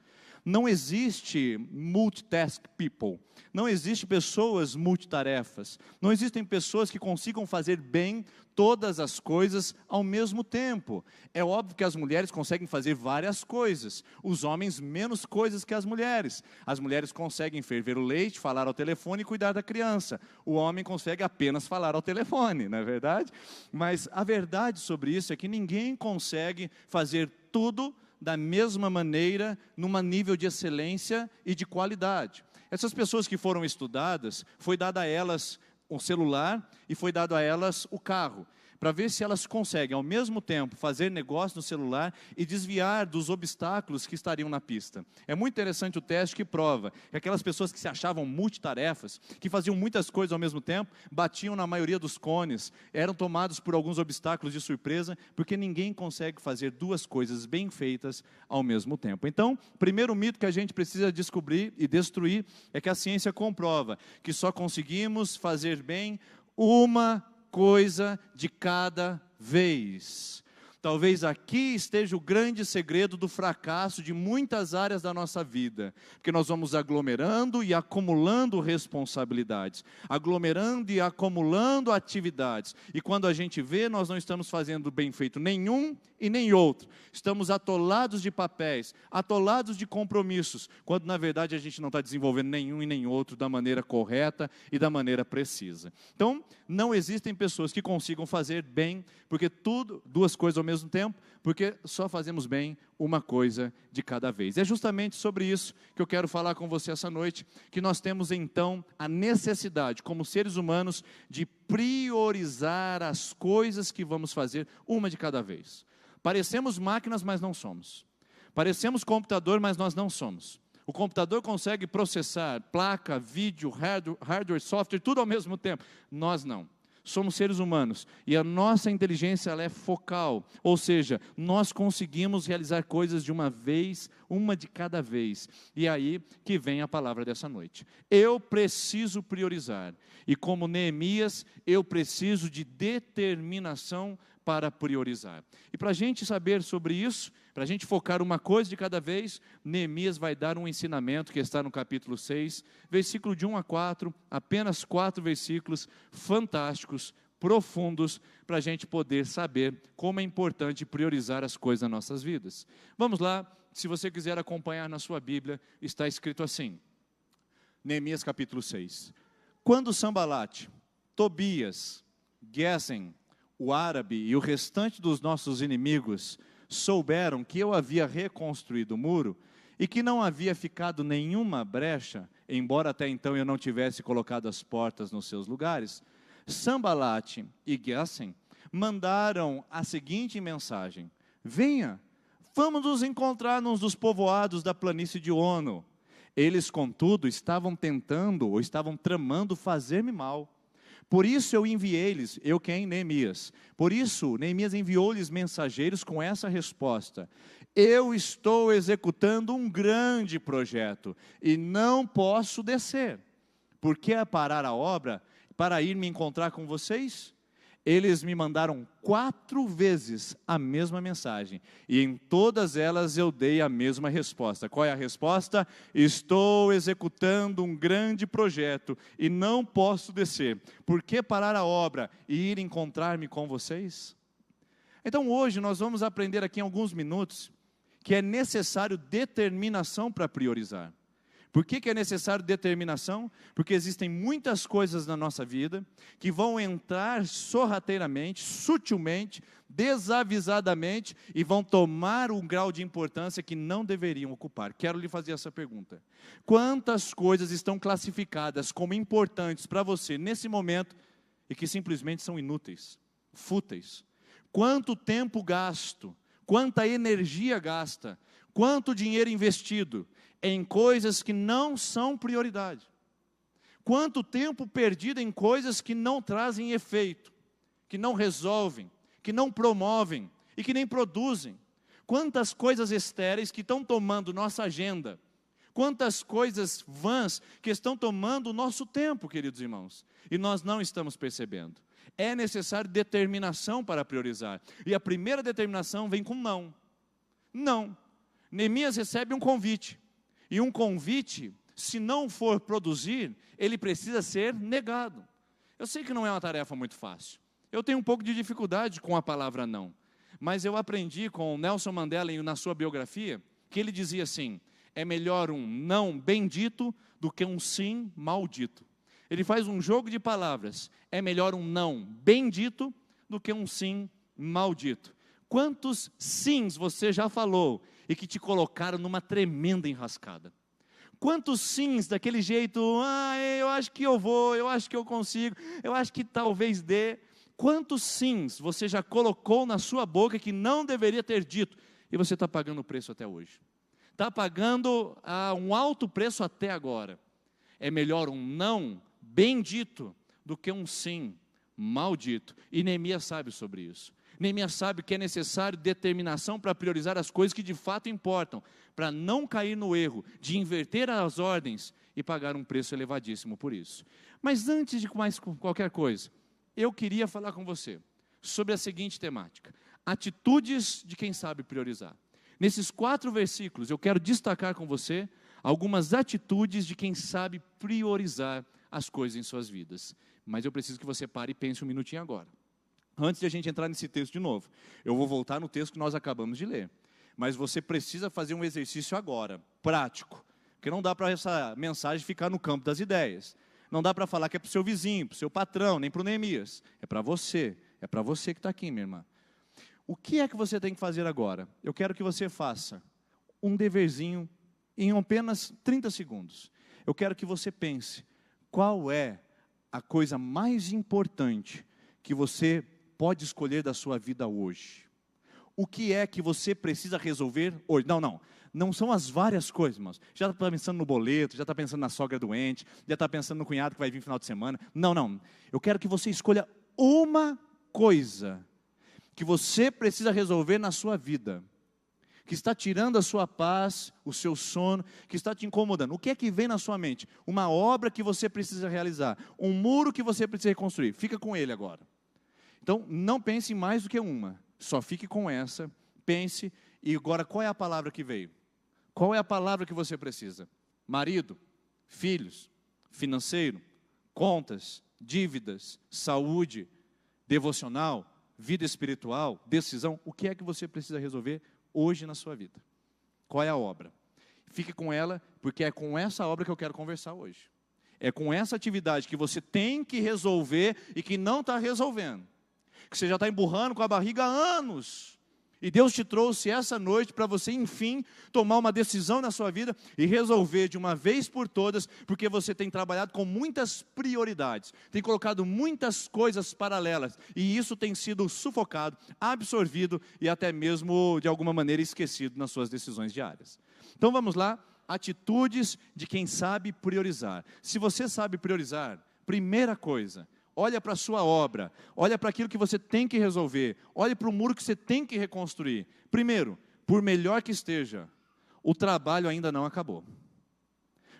Não existe multitask people, não existe pessoas multitarefas, não existem pessoas que consigam fazer bem todas as coisas ao mesmo tempo. É óbvio que as mulheres conseguem fazer várias coisas, os homens menos coisas que as mulheres. As mulheres conseguem ferver o leite, falar ao telefone e cuidar da criança. O homem consegue apenas falar ao telefone, não é verdade? Mas a verdade sobre isso é que ninguém consegue fazer tudo da mesma maneira, num nível de excelência e de qualidade. Essas pessoas que foram estudadas, foi dado a elas o celular e foi dado a elas o carro, para ver se elas conseguem, ao mesmo tempo, fazer negócio no celular e desviar dos obstáculos que estariam na pista. É muito interessante o teste que prova que aquelas pessoas que se achavam multitarefas, que faziam muitas coisas ao mesmo tempo, batiam na maioria dos cones, eram tomados por alguns obstáculos de surpresa, porque ninguém consegue fazer duas coisas bem feitas ao mesmo tempo. Então, o primeiro mito que a gente precisa descobrir e destruir é que a ciência comprova que só conseguimos fazer bem uma coisa de cada vez. Talvez aqui esteja o grande segredo do fracasso de muitas áreas da nossa vida, porque nós vamos aglomerando e acumulando responsabilidades, aglomerando e acumulando atividades, e quando a gente vê, nós não estamos fazendo bem feito nenhum e nem outro, estamos atolados de papéis, atolados de compromissos, quando na verdade a gente não está desenvolvendo nenhum e nem outro da maneira correta e da maneira precisa. Então, não existem pessoas que consigam fazer bem, porque duas coisas ao mesmo tempo, porque só fazemos bem uma coisa de cada vez. É justamente sobre isso que eu quero falar com você essa noite, que nós temos então a necessidade, como seres humanos, de priorizar as coisas que vamos fazer uma de cada vez. Parecemos máquinas, mas não somos. Parecemos computador, mas nós não somos. O computador consegue processar placa, vídeo, hardware, software, tudo ao mesmo tempo. Nós não. Somos seres humanos e a nossa inteligência ela é focal, ou seja, nós conseguimos realizar coisas de uma vez, uma de cada vez. E é aí que vem a palavra dessa noite. Eu preciso priorizar e como Neemias, eu preciso de determinação para priorizar. E para a gente saber sobre isso, para a gente focar uma coisa de cada vez, Neemias vai dar um ensinamento que está no capítulo 6, versículo de 1 a 4, apenas 4 versículos fantásticos, profundos, para a gente poder saber como é importante priorizar as coisas nas nossas vidas. Vamos lá, se você quiser acompanhar na sua Bíblia, está escrito assim, Neemias capítulo 6. Quando Sambalate, Tobias, Gesem, o árabe e o restante dos nossos inimigos souberam que eu havia reconstruído o muro e que não havia ficado nenhuma brecha, embora até então eu não tivesse colocado as portas nos seus lugares, Sambalate e Gesem mandaram a seguinte mensagem: venha, vamos nos encontrar num dos povoados da planície de Ono. Eles, contudo, estavam tentando ou estavam tramando fazer-me mal. Por isso eu enviei-lhes, eu quem? Neemias. Por isso, Neemias enviou-lhes mensageiros com essa resposta: eu estou executando um grande projeto e não posso descer. Por que parar a obra para ir me encontrar com vocês? Eles me mandaram 4 vezes a mesma mensagem, e em todas elas eu dei a mesma resposta. Qual é a resposta? Estou executando um grande projeto e não posso descer. Por que parar a obra e ir encontrar-me com vocês? Então hoje nós vamos aprender aqui em alguns minutos que é necessário determinação para priorizar. Por que é necessário determinação? Porque existem muitas coisas na nossa vida que vão entrar sorrateiramente, sutilmente, desavisadamente e vão tomar um grau de importância que não deveriam ocupar. Quero lhe fazer essa pergunta: quantas coisas estão classificadas como importantes para você nesse momento e que simplesmente são inúteis, fúteis? Quanto tempo gasto, quanta energia gasta, quanto dinheiro investido em coisas que não são prioridade? Quanto tempo perdido em coisas que não trazem efeito, que não resolvem, que não promovem e que nem produzem? Quantas coisas estéreis que estão tomando nossa agenda? Quantas coisas vãs que estão tomando o nosso tempo, queridos irmãos, e nós não estamos percebendo? É necessário determinação para priorizar, e a primeira determinação vem com não. Não. Neemias recebe um convite, e um convite, se não for produzir, ele precisa ser negado. Eu sei que não é uma tarefa muito fácil, eu tenho um pouco de dificuldade com a palavra não, mas eu aprendi com Nelson Mandela na sua biografia, que ele dizia assim: é melhor um não bendito do que um sim maldito. Ele faz um jogo de palavras: é melhor um não bendito do que um sim maldito. Quantos sims você já falou e que te colocaram numa tremenda enrascada? Quantos sims daquele jeito, eu acho que eu vou, eu acho que eu consigo, eu acho que talvez dê. Quantos sims você já colocou na sua boca que não deveria ter dito, e você está pagando o preço até hoje? Está pagando um alto preço até agora. É melhor um não bendito do que um sim maldito. E Neemias sabe sobre isso. Neemias sabe que é necessário determinação para priorizar as coisas que de fato importam, para não cair no erro de inverter as ordens e pagar um preço elevadíssimo por isso. Mas antes de mais qualquer coisa, eu queria falar com você sobre a seguinte temática: atitudes de quem sabe priorizar. Nesses 4 versículos eu quero destacar com você algumas atitudes de quem sabe priorizar as coisas em suas vidas. Mas eu preciso que você pare e pense um minutinho agora. Antes de a gente entrar nesse texto de novo, eu vou voltar no texto que nós acabamos de ler. Mas você precisa fazer um exercício agora, prático. Porque não dá para essa mensagem ficar no campo das ideias. Não dá para falar que é para o seu vizinho, para o seu patrão, nem para o Neemias. É para você que está aqui, minha irmã. O que é que você tem que fazer agora? Eu quero que você faça um deverzinho em apenas 30 segundos. Eu quero que você pense, qual é a coisa mais importante que você pode escolher da sua vida hoje? O que é que você precisa resolver hoje? Não são as várias coisas, irmãos. Já está pensando no boleto, já está pensando na sogra doente, já está pensando no cunhado que vai vir no final de semana. Não. Eu quero que você escolha uma coisa que você precisa resolver na sua vida, que está tirando a sua paz, o seu sono, que está te incomodando. O que é que vem na sua mente? Uma obra que você precisa realizar, um muro que você precisa reconstruir. Fica com ele agora. Então, não pense em mais do que uma. Só fique com essa, pense. E agora, qual é a palavra que veio? Qual é a palavra que você precisa? Marido, filhos, financeiro, contas, dívidas, saúde, devocional, vida espiritual, decisão. O que é que você precisa resolver hoje na sua vida? Qual é a obra? Fique com ela, porque é com essa obra que eu quero conversar hoje. É com essa atividade que você tem que resolver e que não está resolvendo. Que você já está emburrando com a barriga há anos. E Deus te trouxe essa noite para você, enfim, tomar uma decisão na sua vida e resolver de uma vez por todas, porque você tem trabalhado com muitas prioridades, tem colocado muitas coisas paralelas, e isso tem sido sufocado, absorvido e até mesmo, de alguma maneira, esquecido nas suas decisões diárias. Então vamos lá, atitudes de quem sabe priorizar. Se você sabe priorizar, primeira coisa, olha para a sua obra, olha para aquilo que você tem que resolver, olha para o muro que você tem que reconstruir. Primeiro, por melhor que esteja, o trabalho ainda não acabou.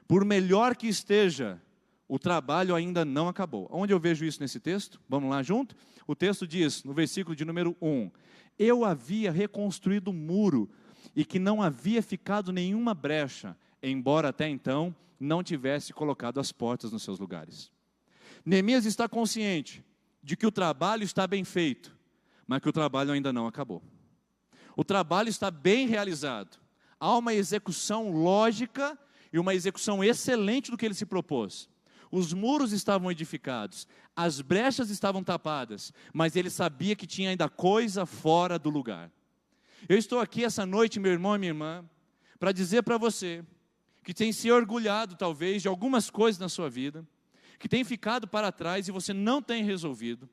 Por melhor que esteja, o trabalho ainda não acabou. Onde eu vejo isso nesse texto? Vamos lá junto? O texto diz, no versículo de número 1, eu havia reconstruído o muro e que não havia ficado nenhuma brecha, embora até então não tivesse colocado as portas nos seus lugares. Neemias está consciente de que o trabalho está bem feito, mas que o trabalho ainda não acabou. O trabalho está bem realizado. Há uma execução lógica e uma execução excelente do que ele se propôs. Os muros estavam edificados, as brechas estavam tapadas, mas ele sabia que tinha ainda coisa fora do lugar. Eu estou aqui essa noite, meu irmão e minha irmã, para dizer para você que tem se orgulhado talvez de algumas coisas na sua vida, que tem ficado para trás e você não tem resolvido,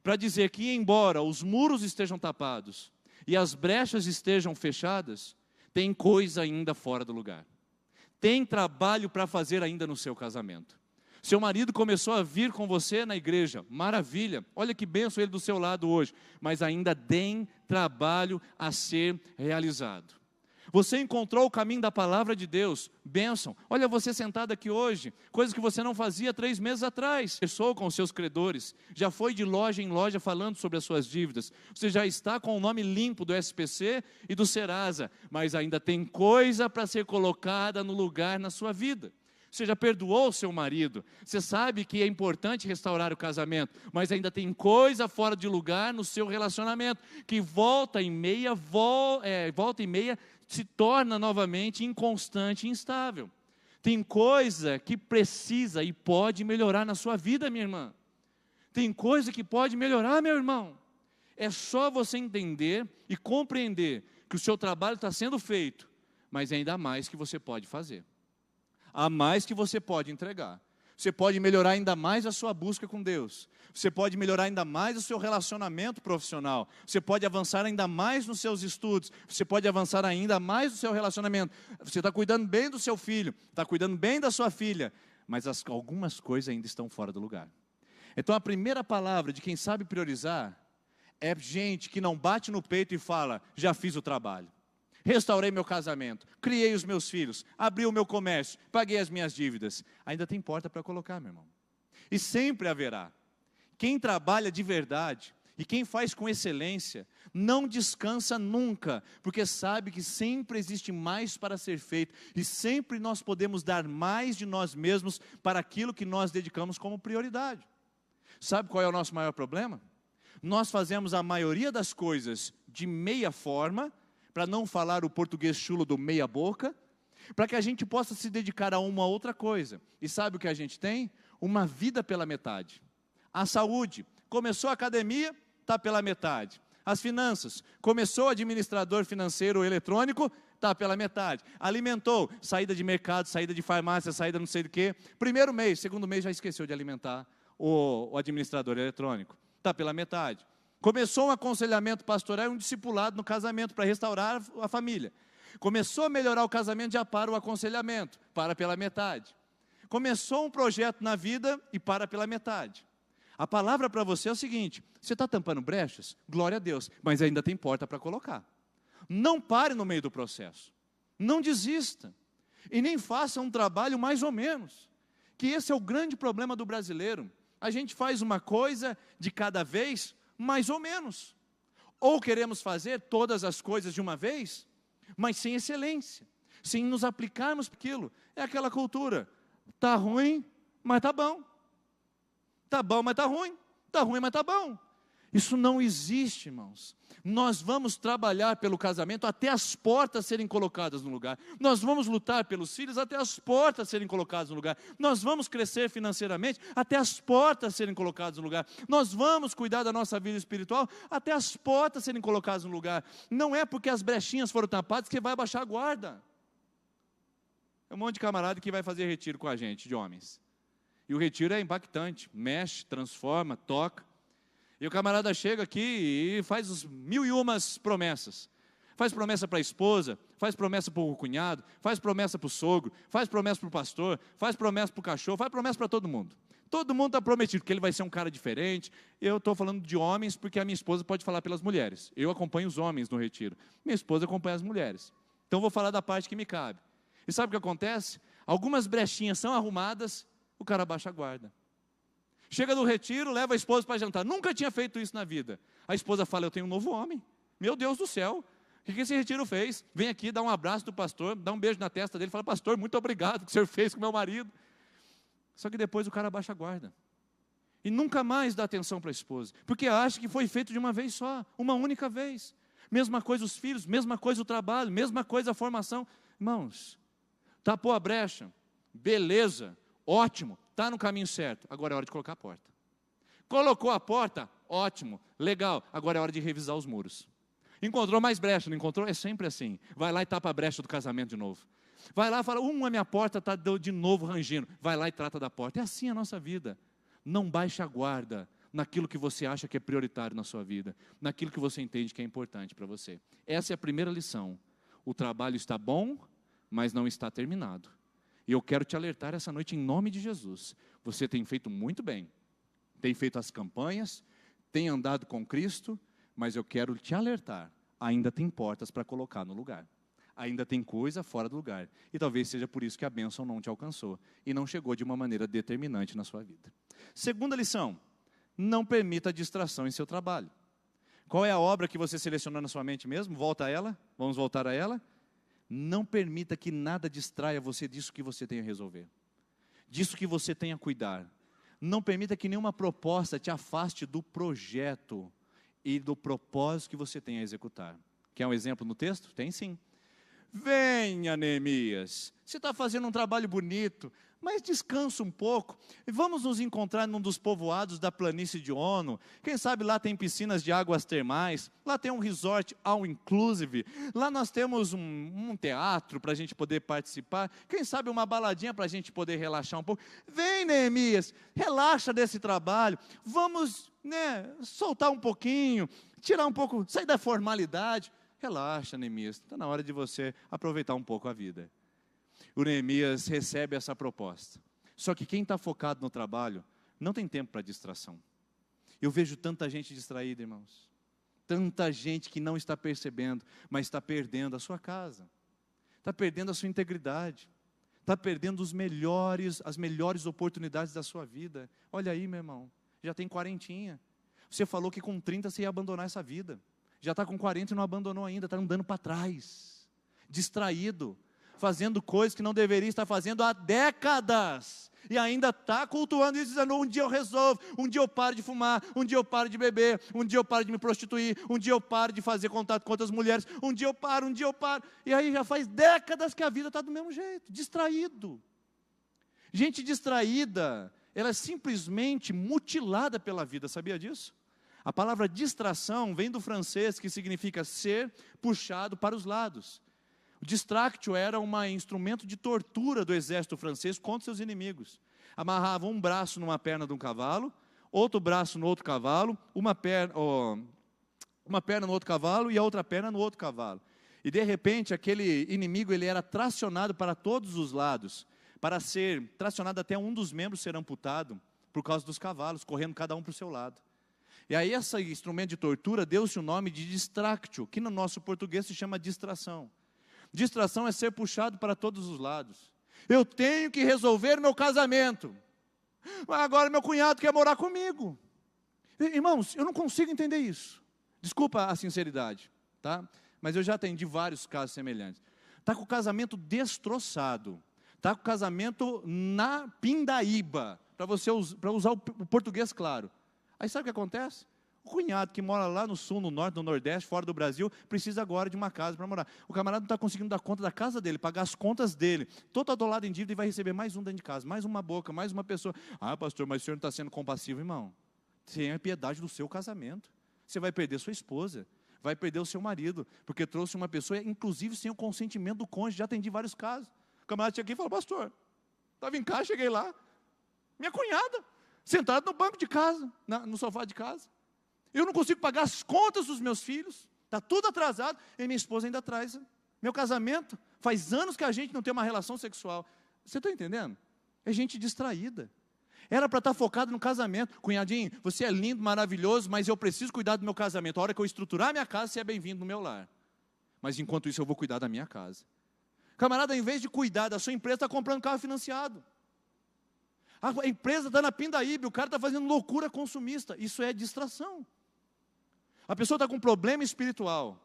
para dizer que embora os muros estejam tapados e as brechas estejam fechadas, tem coisa ainda fora do lugar. Tem trabalho para fazer ainda no seu casamento. Seu marido começou a vir com você na igreja, maravilha, olha que bênção ele do seu lado hoje, mas ainda tem trabalho a ser realizado. Você encontrou o caminho da palavra de Deus, bênção, olha você sentado aqui hoje, coisas que você não fazia 3 meses atrás, conversou com os seus credores, já foi de loja em loja falando sobre as suas dívidas, você já está com o nome limpo do SPC e do Serasa, mas ainda tem coisa para ser colocada no lugar na sua vida. Você já perdoou o seu marido, você sabe que é importante restaurar o casamento, mas ainda tem coisa fora de lugar no seu relacionamento, que volta e meia se torna novamente inconstante e instável. Tem coisa que precisa e pode melhorar na sua vida, minha irmã. Tem coisa que pode melhorar, meu irmão. É só você entender e compreender que o seu trabalho está sendo feito, mas ainda há mais que você pode fazer. Há mais que você pode entregar. Você pode melhorar ainda mais a sua busca com Deus. Você pode melhorar ainda mais o seu relacionamento profissional. Você pode avançar ainda mais nos seus estudos. Você pode avançar ainda mais no seu relacionamento. Você está cuidando bem do seu filho, está cuidando bem da sua filha, mas algumas coisas ainda estão fora do lugar. Então a primeira palavra de quem sabe priorizar é gente que não bate no peito e fala, já fiz o trabalho. Restaurei meu casamento, criei os meus filhos, abri o meu comércio, paguei as minhas dívidas. Ainda tem porta para colocar, meu irmão. E sempre haverá. Quem trabalha de verdade e quem faz com excelência, não descansa nunca, porque sabe que sempre existe mais para ser feito e sempre nós podemos dar mais de nós mesmos para aquilo que nós dedicamos como prioridade. Sabe qual é o nosso maior problema? Nós fazemos a maioria das coisas de meia forma, para não falar o português chulo do meia boca, para que a gente possa se dedicar a uma outra coisa. E sabe o que a gente tem? Uma vida pela metade. A saúde, começou a academia, está pela metade. As finanças, começou o administrador financeiro eletrônico, está pela metade. Alimentou, saída de mercado, saída de farmácia, saída não sei do que. Primeiro mês, segundo mês já esqueceu de alimentar o administrador eletrônico. Está pela metade. Começou um aconselhamento pastoral e um discipulado no casamento para restaurar a família. Começou a melhorar o casamento, já para o aconselhamento, para pela metade. Começou um projeto na vida e para pela metade. A palavra para você é o seguinte, você está tampando brechas? Glória a Deus, mas ainda tem porta para colocar. Não pare no meio do processo. Não desista. E nem faça um trabalho mais ou menos. Que esse é o grande problema do brasileiro. A gente faz uma coisa de cada vez, mais ou menos. Ou queremos fazer todas as coisas de uma vez, mas sem excelência, sem nos aplicarmos para aquilo. É aquela cultura, está ruim, mas está bom. Está bom, mas está ruim. Está ruim, mas está bom. Isso não existe, irmãos. Nós vamos trabalhar pelo casamento até as portas serem colocadas no lugar. Nós vamos lutar pelos filhos até as portas serem colocadas no lugar. Nós vamos crescer financeiramente até as portas serem colocadas no lugar. Nós vamos cuidar da nossa vida espiritual até as portas serem colocadas no lugar. Não é porque as brechinhas foram tapadas que vai baixar a guarda. É um monte de camarada que vai fazer retiro com a gente, de homens. E o retiro é impactante. Mexe, transforma, toca. E o camarada chega aqui e faz os 1001 promessas. faz promessa para a esposa, faz promessa para o cunhado, faz promessa para o sogro, faz promessa para o pastor, faz promessa para o cachorro, faz promessa para todo mundo. Todo mundo está prometido que ele vai ser um cara diferente. Eu estou falando de homens porque a minha esposa pode falar pelas mulheres. Eu acompanho os homens no retiro. Minha esposa acompanha as mulheres. Então vou falar da parte que me cabe. E sabe o que acontece? Algumas brechinhas são arrumadas, o cara baixa a guarda. Chega do retiro, leva a esposa para jantar. Nunca tinha feito isso na vida. A esposa fala, eu tenho um novo homem. Meu Deus do céu, o que esse retiro fez? Vem aqui, dá um abraço do pastor, dá um beijo na testa dele, fala, pastor, muito obrigado, o que o senhor fez com meu marido. Só que depois o cara baixa a guarda. E nunca mais dá atenção para a esposa. Porque acha que foi feito de uma vez só, uma única vez. Mesma coisa os filhos, mesma coisa o trabalho, mesma coisa a formação. Irmãos, tapou a brecha, beleza, ótimo, está no caminho certo. Agora é hora de colocar a porta. Colocou a porta, ótimo, legal. Agora é hora de revisar os muros. Encontrou mais brecha, não encontrou? É sempre assim. Vai lá e tapa a brecha do casamento de novo. Vai lá e fala, a minha porta está de novo rangindo. Vai lá e trata da porta. É assim a nossa vida. Não baixe a guarda naquilo que você acha que é prioritário na sua vida. Naquilo que você entende que é importante para você. Essa é a primeira lição. O trabalho está bom, mas não está terminado. E eu quero te alertar essa noite em nome de Jesus. Você tem feito muito bem. Tem feito as campanhas, tem andado com Cristo, mas eu quero te alertar. Ainda tem portas para colocar no lugar. Ainda tem coisa fora do lugar. E talvez seja por isso que a bênção não te alcançou. E não chegou de uma maneira determinante na sua vida. Segunda lição. Não permita distração em seu trabalho. Qual é a obra que você selecionou na sua mente mesmo? Volta a ela. Vamos voltar a ela. Não permita que nada distraia você disso que você tem a resolver. Disso que você tem a cuidar. Não permita que nenhuma proposta te afaste do projeto e do propósito que você tem a executar. Quer um exemplo no texto? Tem sim. Venha, Neemias, você está fazendo um trabalho bonito, mas descansa um pouco. Vamos nos encontrar num dos povoados da planície de Ono. Quem sabe lá tem piscinas de águas termais, lá tem um resort all inclusive, lá nós temos um teatro para a gente poder participar. Quem sabe uma baladinha para a gente poder relaxar um pouco. Vem, Neemias, relaxa desse trabalho, vamos soltar um pouquinho, tirar um pouco, sair da formalidade. Relaxa, Neemias, está na hora de você aproveitar um pouco a vida. O Neemias recebe essa proposta. Só que quem está focado no trabalho, não tem tempo para distração. Eu vejo tanta gente distraída, irmãos. Tanta gente que não está percebendo, mas está perdendo a sua casa. Está perdendo a sua integridade. Está perdendo as melhores oportunidades da sua vida. Olha aí, meu irmão, já tem 40. Você falou que com 30 você ia abandonar essa vida. Já está com 40 e não abandonou ainda, está andando para trás, distraído, fazendo coisas que não deveria estar fazendo há décadas, e ainda está cultuando isso, dizendo, um dia eu resolvo, um dia eu paro de fumar, um dia eu paro de beber, um dia eu paro de me prostituir, um dia eu paro de fazer contato com outras mulheres, um dia eu paro, e aí já faz décadas que a vida está do mesmo jeito, distraído. Gente distraída, ela é simplesmente mutilada pela vida, sabia disso? A palavra distração vem do francês, que significa ser puxado para os lados. O distractio era um instrumento de tortura do exército francês contra seus inimigos. Amarravam um braço numa perna de um cavalo, outro braço no outro cavalo, uma perna no outro cavalo e a outra perna no outro cavalo. E de repente aquele inimigo ele era tracionado para todos os lados, para ser tracionado até um dos membros ser amputado, por causa dos cavalos, correndo cada um para o seu lado. E aí esse instrumento de tortura deu-se o nome de distractio, que no nosso português se chama distração. Distração é ser puxado para todos os lados. Eu tenho que resolver meu casamento. Agora meu cunhado quer morar comigo. Irmãos, eu não consigo entender isso. Desculpa a sinceridade, tá? Mas eu já atendi vários casos semelhantes. Está com o casamento destroçado. Está com o casamento na pindaíba. Para usar o português claro. Aí sabe o que acontece? O cunhado que mora lá no sul, no norte, no nordeste, fora do Brasil, precisa agora de uma casa para morar. O camarada não está conseguindo dar conta da casa dele, pagar as contas dele. Todo atolado em dívida e vai receber mais um dentro de casa, mais uma boca, mais uma pessoa. Ah, pastor, mas o senhor não está sendo compassivo, irmão. Tenha piedade do seu casamento. Você vai perder sua esposa, vai perder o seu marido, porque trouxe uma pessoa, inclusive sem o consentimento do cônjuge. Já atendi vários casos. O camarada chega aqui e fala, pastor, estava em casa, cheguei lá, minha cunhada, sentada no banco de casa, no sofá de casa. Eu não consigo pagar as contas dos meus filhos. Está tudo atrasado e minha esposa ainda traz meu casamento. Faz anos que a gente não tem uma relação sexual. Você está entendendo? É gente distraída. Era para estar focado no casamento. Cunhadinho, você é lindo, maravilhoso, mas eu preciso cuidar do meu casamento. A hora que eu estruturar minha casa, você é bem-vindo no meu lar. Mas enquanto isso eu vou cuidar da minha casa. Camarada, em vez de cuidar da sua empresa, está comprando carro financiado. A empresa está na pindaíbe, o cara está fazendo loucura consumista. Isso é distração. A pessoa está com problema espiritual.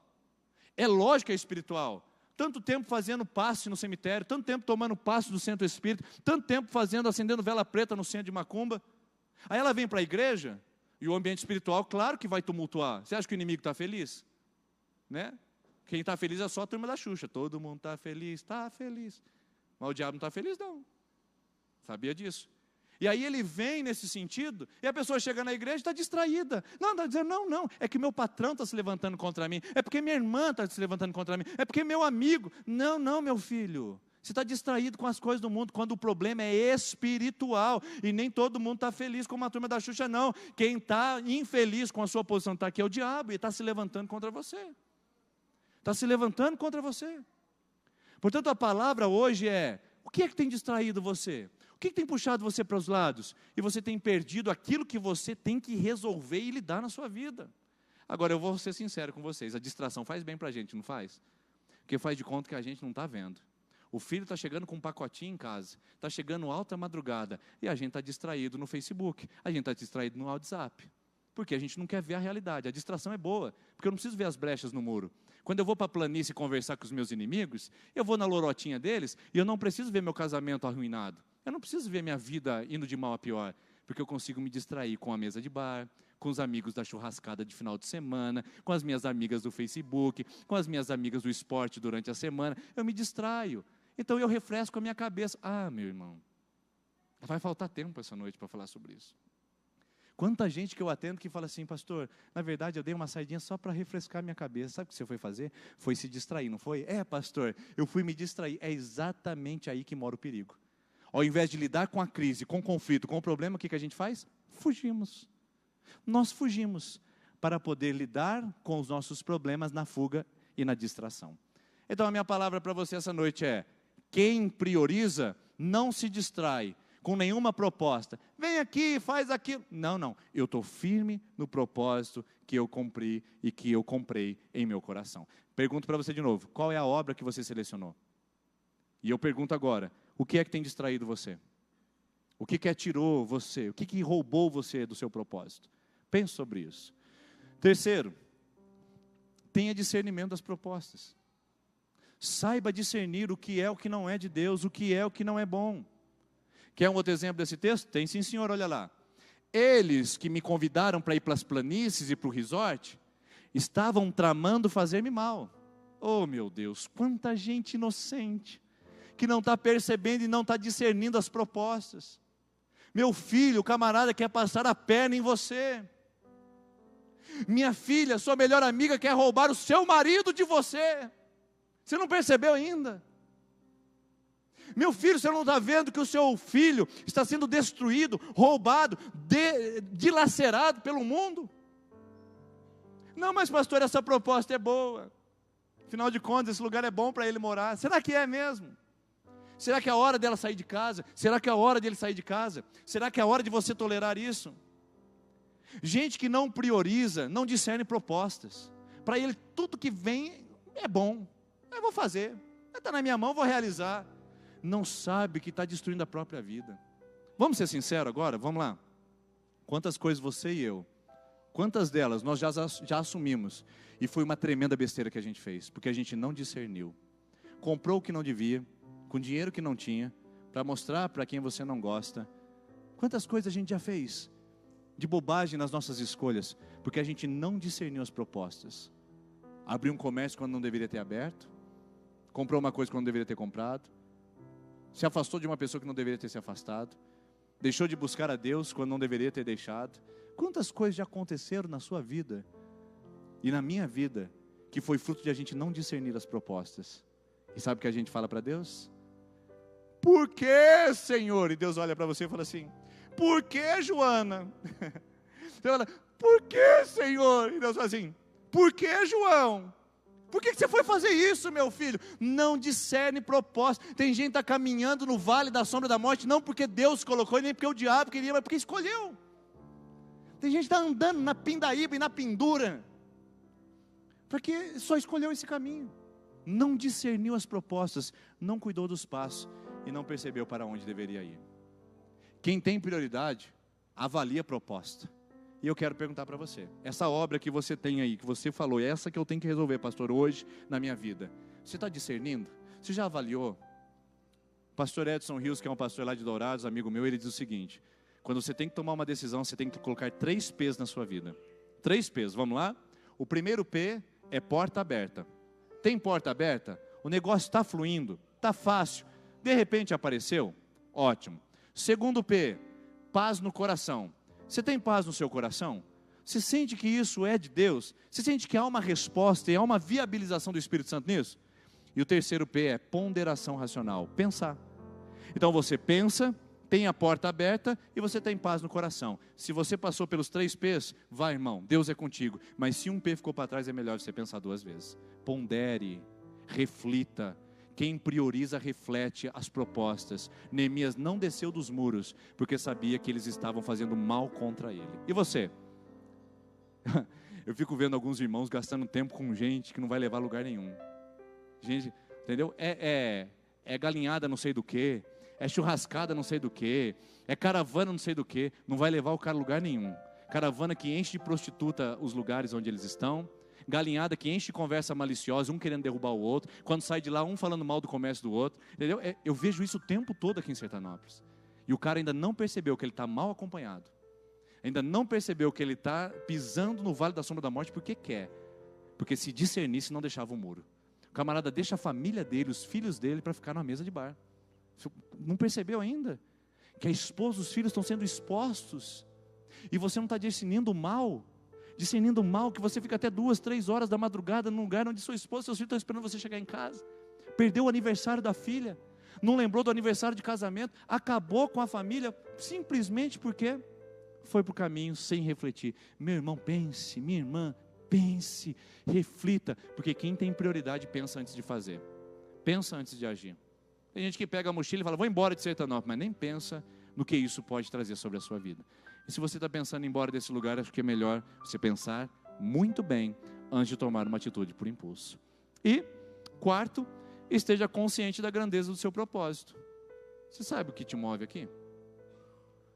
É lógico que é espiritual. Tanto tempo fazendo passe no cemitério, tanto tempo tomando passe do centro espírita, tanto tempo acendendo vela preta no centro de macumba. Aí ela vem para a igreja, e o ambiente espiritual, claro que vai tumultuar. Você acha que o inimigo está feliz? Né? Quem está feliz é só a turma da Xuxa. Todo mundo está feliz, está feliz. Mas o diabo não está feliz, não. Sabia disso? E aí ele vem nesse sentido, e a pessoa chega na igreja e está distraída. Não, está dizendo, não, é que meu patrão está se levantando contra mim, é porque minha irmã está se levantando contra mim, é porque meu amigo. Não, meu filho. Você está distraído com as coisas do mundo, quando o problema é espiritual, e nem todo mundo está feliz como a turma da Xuxa, não. Quem está infeliz com a sua posição está aqui é o diabo, e está se levantando contra você. Está se levantando contra você. Portanto, a palavra hoje é, o que é que tem distraído você? O que tem puxado você para os lados? E você tem perdido aquilo que você tem que resolver e lidar na sua vida. Agora, eu vou ser sincero com vocês, a distração faz bem para a gente, não faz? Porque faz de conta que a gente não está vendo. O filho está chegando com um pacotinho em casa, está chegando alta madrugada, e a gente está distraído no Facebook, a gente está distraído no WhatsApp. Porque a gente não quer ver a realidade. A distração é boa, porque eu não preciso ver as brechas no muro. Quando eu vou para a planície conversar com os meus inimigos, eu vou na lorotinha deles, e eu não preciso ver meu casamento arruinado. Eu não preciso ver minha vida indo de mal a pior, porque eu consigo me distrair com a mesa de bar, com os amigos da churrascada de final de semana, com as minhas amigas do Facebook, com as minhas amigas do esporte durante a semana. Eu me distraio. Então eu refresco a minha cabeça. Ah, meu irmão, vai faltar tempo essa noite para falar sobre isso. Quanta gente que eu atendo que fala assim, pastor, na verdade eu dei uma saidinha só para refrescar minha cabeça. Sabe o que você foi fazer? Foi se distrair, não foi? É, pastor, eu fui me distrair. É exatamente aí que mora o perigo. Ao invés de lidar com a crise, com o conflito, com o problema, o que a gente faz? Fugimos. Nós fugimos para poder lidar com os nossos problemas na fuga e na distração. Então a minha palavra para você essa noite é, quem prioriza não se distrai com nenhuma proposta. Vem aqui, faz aquilo. Não. Eu estou firme no propósito que eu cumpri e que eu comprei em meu coração. Pergunto para você de novo, qual é a obra que você selecionou? E eu pergunto agora, o que é que tem distraído você? O que tirou você? O que roubou você do seu propósito? Pense sobre isso. Terceiro, tenha discernimento das propostas. Saiba discernir o que é o que não é de Deus, o que é o que não é bom. Quer um outro exemplo desse texto? Tem sim, senhor, olha lá. Eles que me convidaram para ir para as planícies e para o resort, estavam tramando fazer-me mal. Oh, meu Deus, quanta gente inocente, que não está percebendo e não está discernindo as propostas. Meu filho, o camarada quer passar a perna em você. Minha filha, sua melhor amiga quer roubar o seu marido de você. Você não percebeu ainda? Meu filho, você não está vendo que o seu filho está sendo destruído, roubado, dilacerado pelo mundo? Não, mas pastor, essa proposta é boa. Afinal de contas, esse lugar é bom para ele morar. Será que é mesmo? Será que é a hora dela sair de casa? Será que é a hora dele sair de casa? Será que é a hora de você tolerar isso? Gente que não prioriza, não discerne propostas. Para ele, tudo que vem é bom. Eu vou fazer. Está na minha mão, vou realizar. Não sabe que está destruindo a própria vida. Vamos ser sinceros agora? Vamos lá. Quantas coisas você e eu, quantas delas nós já assumimos, e foi uma tremenda besteira que a gente fez, porque a gente não discerniu. Comprou o que não devia, com dinheiro que não tinha, para mostrar para quem você não gosta. Quantas coisas a gente já fez de bobagem nas nossas escolhas, porque a gente não discerniu as propostas. Abriu um comércio quando não deveria ter aberto, comprou uma coisa quando não deveria ter comprado, se afastou de uma pessoa que não deveria ter se afastado, deixou de buscar a Deus quando não deveria ter deixado. Quantas coisas já aconteceram na sua vida e na minha vida, que foi fruto de a gente não discernir as propostas. E sabe o que a gente fala para Deus? Por que, Senhor? E Deus olha para você e fala assim, por que, Joana? Você fala, por que, Senhor? E Deus fala assim, Por que, João? Por que você foi fazer isso, meu filho? Não discerne propósito. Tem gente que está caminhando no vale da sombra da morte, não porque Deus colocou, nem porque o diabo queria, mas porque escolheu. Tem gente que está andando na pindaíba e na pendura, porque só escolheu esse caminho. Não discerniu as propostas, não cuidou dos passos e não percebeu para onde deveria ir. Quem tem prioridade, avalia a proposta. E eu quero perguntar para você, essa obra que você tem aí, que você falou, é essa que eu tenho que resolver, pastor, hoje na minha vida. Você está discernindo? Você já avaliou? Pastor Edson Rios, que é um pastor lá de Dourados, amigo meu, ele diz o seguinte: quando você tem que tomar uma decisão, você tem que colocar 3 P's na sua vida. 3 P's, vamos lá? O primeiro P é porta aberta. Tem porta aberta? O negócio está fluindo, está fácil. De repente apareceu? Ótimo. Segundo P, paz no coração. Você tem paz no seu coração? Você sente que isso é de Deus? Você sente que há uma resposta e há uma viabilização do Espírito Santo nisso? E o terceiro P é ponderação racional, pensar. Então você pensa, tem a porta aberta e você tem paz no coração. Se você passou pelos 3 P's, vai, irmão, Deus é contigo. Mas se um P ficou para trás, é melhor você pensar 2 vezes. Pondere, reflita. Quem prioriza reflete as propostas. Neemias não desceu dos muros, porque sabia que eles estavam fazendo mal contra ele. E você? Eu fico vendo alguns irmãos gastando tempo com gente que não vai levar a lugar nenhum. Gente, entendeu? É galinhada não sei do que, é churrascada não sei do que, é caravana não sei do que, não vai levar o cara a lugar nenhum. Caravana que enche de prostituta os lugares onde eles estão. Galinhada que enche de conversa maliciosa, um querendo derrubar o outro, quando sai de lá, um falando mal do comércio do outro, entendeu? Eu vejo isso o tempo todo aqui em Sertanópolis, e o cara ainda não percebeu que ele está mal acompanhado, ainda não percebeu que ele está pisando no vale da sombra da morte porque quer, porque se discernisse não deixava o muro. O camarada deixa a família dele, os filhos dele, para ficar na mesa de bar. Não percebeu ainda que a esposa e os filhos estão sendo expostos, e você não está discernindo o mal, que você fica até 2, 3 horas da madrugada num lugar onde sua esposa e seus filhos estão esperando você chegar em casa. Perdeu o aniversário da filha, não lembrou do aniversário de casamento, acabou com a família, simplesmente porque foi para o caminho sem refletir. Meu irmão, pense, minha irmã, pense, reflita, porque quem tem prioridade pensa antes de fazer, pensa antes de agir. Tem gente que pega a mochila e fala, vou embora de Sertanópolis, mas nem pensa no que isso pode trazer sobre a sua vida. E se você está pensando em ir embora desse lugar, acho que é melhor você pensar muito bem antes de tomar uma atitude por impulso. E, quarto, esteja consciente da grandeza do seu propósito. Você sabe o que te move aqui?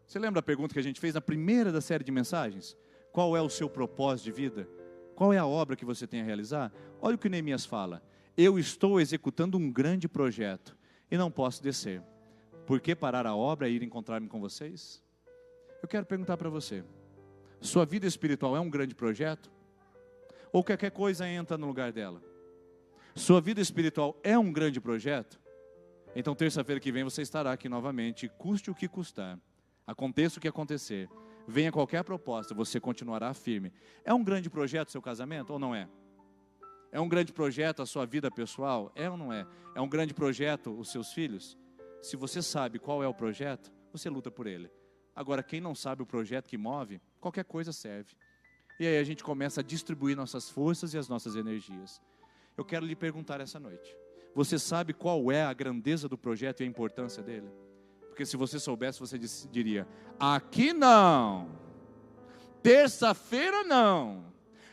Você lembra a pergunta que a gente fez na primeira da série de mensagens? Qual é o seu propósito de vida? Qual é a obra que você tem a realizar? Olha o que Neemias fala. Eu estou executando um grande projeto e não posso descer. Por que parar a obra e ir encontrar-me com vocês? Eu quero perguntar para você, sua vida espiritual é um grande projeto? Ou qualquer coisa entra no lugar dela? Sua vida espiritual é um grande projeto? Então terça-feira que vem você estará aqui novamente, custe o que custar, aconteça o que acontecer, venha qualquer proposta, você continuará firme. É um grande projeto seu casamento ou não é? É um grande projeto a sua vida pessoal? É ou não é? É um grande projeto os seus filhos? Se você sabe qual é o projeto, você luta por ele. Agora, quem não sabe o projeto que move, qualquer coisa serve. E aí a gente começa a distribuir nossas forças e as nossas energias. Eu quero lhe perguntar essa noite, você sabe qual é a grandeza do projeto e a importância dele? Porque se você soubesse, você diria, aqui não, terça-feira não,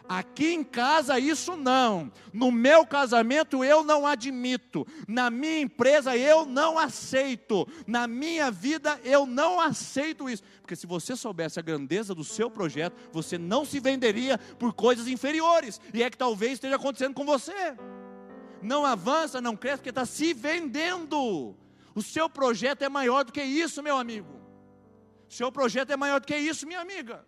aqui em casa isso não, no meu casamento eu não admito, na minha empresa eu não aceito, na minha vida eu não aceito isso. Porque se você soubesse a grandeza do seu projeto, você não se venderia por coisas inferiores, e é que talvez esteja acontecendo com você. Não avança, não cresce, porque está se vendendo. O seu projeto é maior do que isso, meu amigo. O seu projeto é maior do que isso, minha amiga.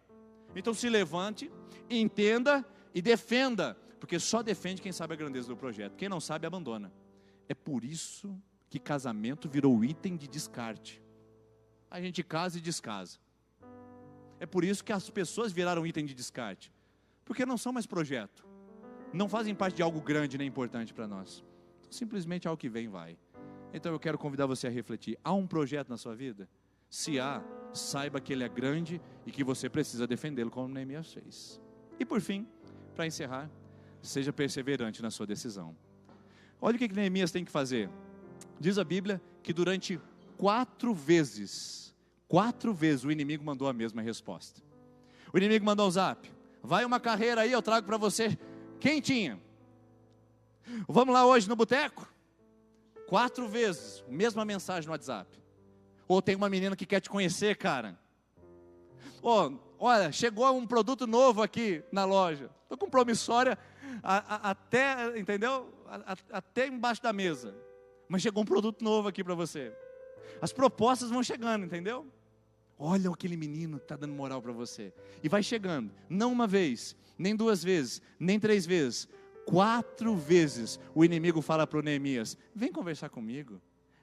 Então se levante, entenda e defenda, porque só defende quem sabe a grandeza do projeto. Quem não sabe, abandona. É por isso que casamento virou item de descarte. A gente casa e descasa. É por isso que as pessoas viraram item de descarte, porque não são mais projeto, não fazem parte de algo grande nem importante para nós. Então, simplesmente algo que vem vai. Então eu quero convidar você a refletir. Há um projeto na sua vida? Se há, saiba que ele é grande e que você precisa defendê-lo como Neemias fez. E por fim, para encerrar, seja perseverante na sua decisão. Olha o que Neemias tem que fazer. Diz a Bíblia que durante 4 vezes o inimigo mandou a mesma resposta. O inimigo mandou um zap: vai uma carreira aí, eu trago para você quentinha. Vamos lá hoje no boteco? 4 vezes, mesma mensagem no WhatsApp. Ou tem uma menina que quer te conhecer, cara. Olha, chegou um produto novo aqui na loja. Estou com promissória até, entendeu? Até embaixo da mesa. Mas chegou um produto novo aqui para você. As propostas vão chegando, entendeu? Olha aquele menino que está dando moral para você. E vai chegando, não uma vez, nem 2 vezes, nem 3 vezes. 4 vezes o inimigo fala para o Neemias: vem conversar comigo,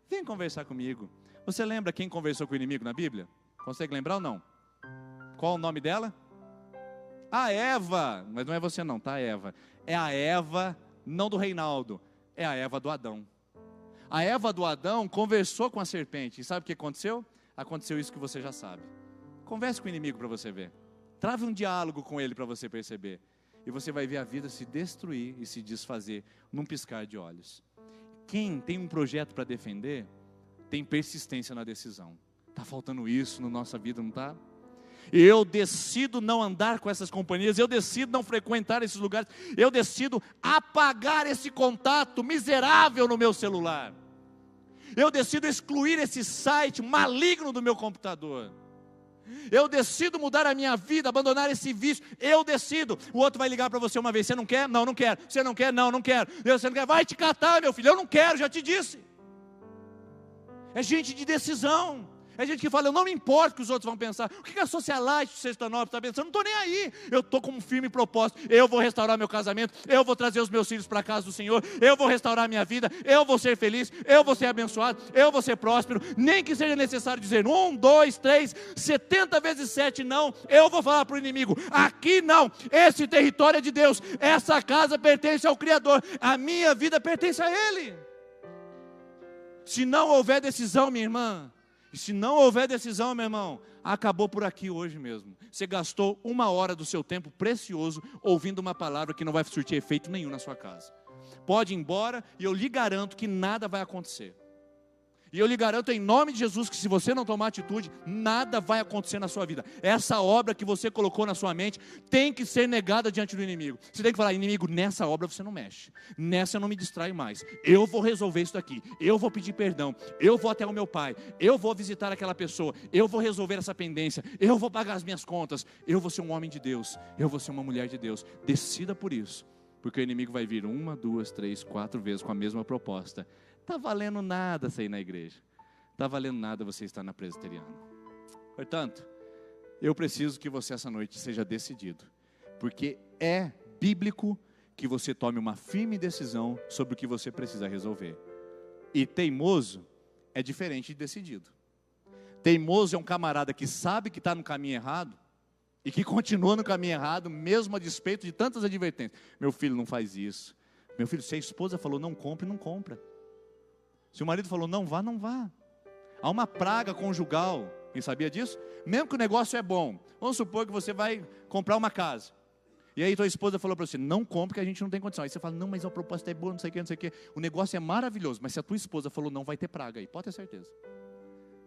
vem conversar comigo. Você lembra quem conversou com o inimigo na Bíblia? Consegue lembrar ou não? Qual o nome dela? A Eva. Mas não é você não, tá, Eva? É a Eva, não do Reinaldo, é a Eva do Adão. A Eva do Adão conversou com a serpente. E sabe o que aconteceu? Aconteceu isso que você já sabe. Converse com o inimigo para você ver. Trave um diálogo com ele para você perceber. E você vai ver a vida se destruir e se desfazer num piscar de olhos. Quem tem um projeto para defender, tem persistência na decisão. Está faltando isso na nossa vida, não está? Eu decido não andar com essas companhias, eu decido não frequentar esses lugares, eu decido apagar esse contato miserável no meu celular. Eu decido excluir esse site maligno do meu computador. Eu decido mudar a minha vida, abandonar esse vício. Eu decido. O outro vai ligar para você uma vez: você não quer? Não, não quero. Você não quer? Não, não quero. Você não quer? Vai te catar, meu filho. Eu não quero, já te disse. É gente de decisão. É gente que fala: eu não me importo o que os outros vão pensar. O que a socialite de Sexta-Nova está pensando? Eu não estou nem aí. Eu estou com um firme propósito. Eu vou restaurar meu casamento. Eu vou trazer os meus filhos para a casa do Senhor. Eu vou restaurar a minha vida. Eu vou ser feliz. Eu vou ser abençoado. Eu vou ser próspero. Nem que seja necessário dizer 1, 2, 3, 70 vezes 7 não. Eu vou falar para o inimigo: aqui não. Esse território é de Deus. Essa casa pertence ao Criador. A minha vida pertence a Ele. Se não houver decisão, minha irmã, e se não houver decisão, meu irmão, acabou por aqui hoje mesmo. Você gastou 1 hora do seu tempo precioso ouvindo uma palavra que não vai surtir efeito nenhum na sua casa. Pode ir embora e eu lhe garanto que nada vai acontecer. E eu lhe garanto em nome de Jesus que se você não tomar atitude, nada vai acontecer na sua vida. Essa obra que você colocou na sua mente tem que ser negada diante do inimigo. Você tem que falar: inimigo, nessa obra você não mexe. Nessa eu não me distrai mais. Eu vou resolver isso daqui. Eu vou pedir perdão. Eu vou até o meu pai. Eu vou visitar aquela pessoa. Eu vou resolver essa pendência. Eu vou pagar as minhas contas. Eu vou ser um homem de Deus. Eu vou ser uma mulher de Deus. Decida por isso. Porque o inimigo vai vir 1, 2, 3, 4 vezes com a mesma proposta. Está valendo nada você ir na igreja. Está valendo nada você estar na presbiteriana. Portanto, eu preciso que você essa noite seja decidido. Porque é bíblico que você tome uma firme decisão sobre o que você precisa resolver. E teimoso é diferente de decidido. Teimoso é um camarada que sabe que está no caminho errado e que continua no caminho errado, mesmo a despeito de tantas advertências. Meu filho, não faz isso. Meu filho, se a esposa falou não compre, não compra. Se o marido falou não vá, não vá. Há uma praga conjugal. Quem sabia disso? Mesmo que o negócio é bom. Vamos supor que você vai comprar uma casa. E aí tua esposa falou para você: não compre que a gente não tem condição. Aí você fala: não, mas a proposta é boa, não sei o que, não sei o que. O negócio é maravilhoso, mas se a tua esposa falou não, vai ter praga aí. Pode ter certeza.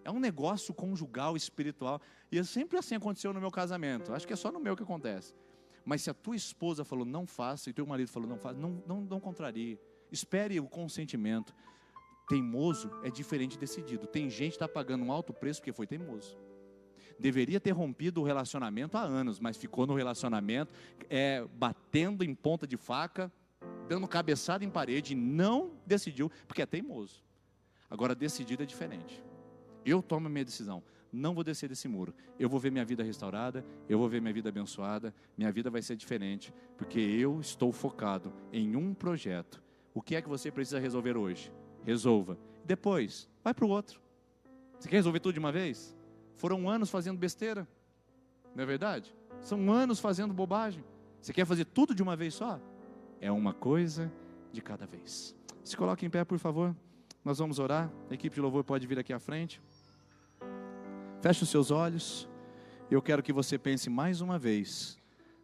É um negócio conjugal, espiritual. E sempre assim aconteceu no meu casamento. Acho que é só no meu que acontece. Mas se a tua esposa falou não faça, e teu marido falou não faça, não contrarie. Espere o consentimento. Teimoso é diferente de decidido. Tem gente que está pagando um alto preço porque foi teimoso. Deveria ter rompido o relacionamento há anos, mas ficou no relacionamento, batendo em ponta de faca, dando cabeçada em parede, e não decidiu, porque é teimoso. Agora, decidido é diferente. Eu tomo a minha decisão. Não vou descer desse muro. Eu vou ver minha vida restaurada, eu vou ver minha vida abençoada, minha vida vai ser diferente, porque eu estou focado em um projeto. O que é que você precisa resolver hoje? Resolva. Depois, vai para o outro. Você quer resolver tudo de uma vez? Foram anos fazendo besteira. Não é verdade? São anos fazendo bobagem. Você quer fazer tudo de uma vez só? É uma coisa de cada vez. Se coloque em pé, por favor. Nós vamos orar. A equipe de louvor pode vir aqui à frente. Feche os seus olhos. Eu quero que você pense mais uma vez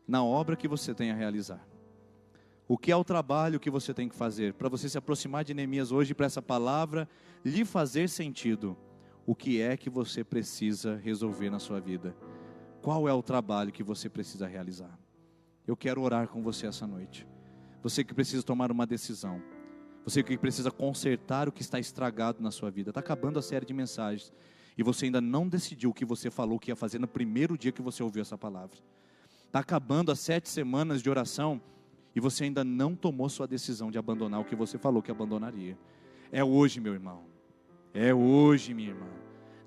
na obra que você tem a realizar. O que é o trabalho que você tem que fazer para você se aproximar de Neemias hoje, para essa palavra lhe fazer sentido? O que é que você precisa resolver na sua vida? Qual é o trabalho que você precisa realizar? Eu quero orar com você essa noite. Você que precisa tomar uma decisão. Você que precisa consertar o que está estragado na sua vida. Está acabando a série de mensagens. E você ainda não decidiu o que você falou que ia fazer no primeiro dia que você ouviu essa palavra. Está acabando as 7 semanas de oração. E você ainda não tomou sua decisão de abandonar o que você falou que abandonaria. É hoje, meu irmão. É hoje, minha irmã.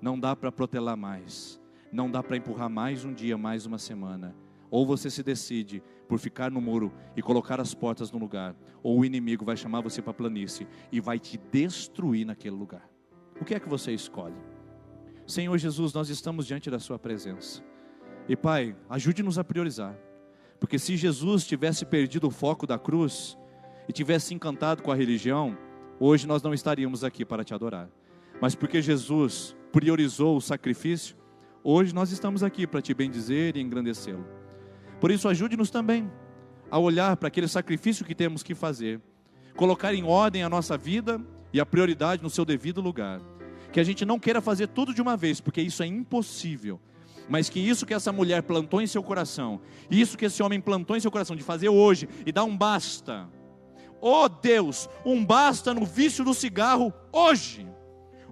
Não dá para protelar mais. Não dá para empurrar mais um dia, mais uma semana. Ou você se decide por ficar no muro e colocar as portas no lugar, ou o inimigo vai chamar você para a planície e vai te destruir naquele lugar. O que é que você escolhe? Senhor Jesus, nós estamos diante da sua presença. E Pai, ajude-nos a priorizar. Porque se Jesus tivesse perdido o foco da cruz e tivesse encantado com a religião, hoje nós não estaríamos aqui para te adorar. Mas porque Jesus priorizou o sacrifício, hoje nós estamos aqui para te bendizer e engrandecê-lo. Por isso ajude-nos também a olhar para aquele sacrifício que temos que fazer, colocar em ordem a nossa vida e a prioridade no seu devido lugar. Que a gente não queira fazer tudo de uma vez, porque isso é impossível. Mas que isso que essa mulher plantou em seu coração, isso que esse homem plantou em seu coração, de fazer hoje e dar um basta. Oh Deus, um basta no vício do cigarro hoje.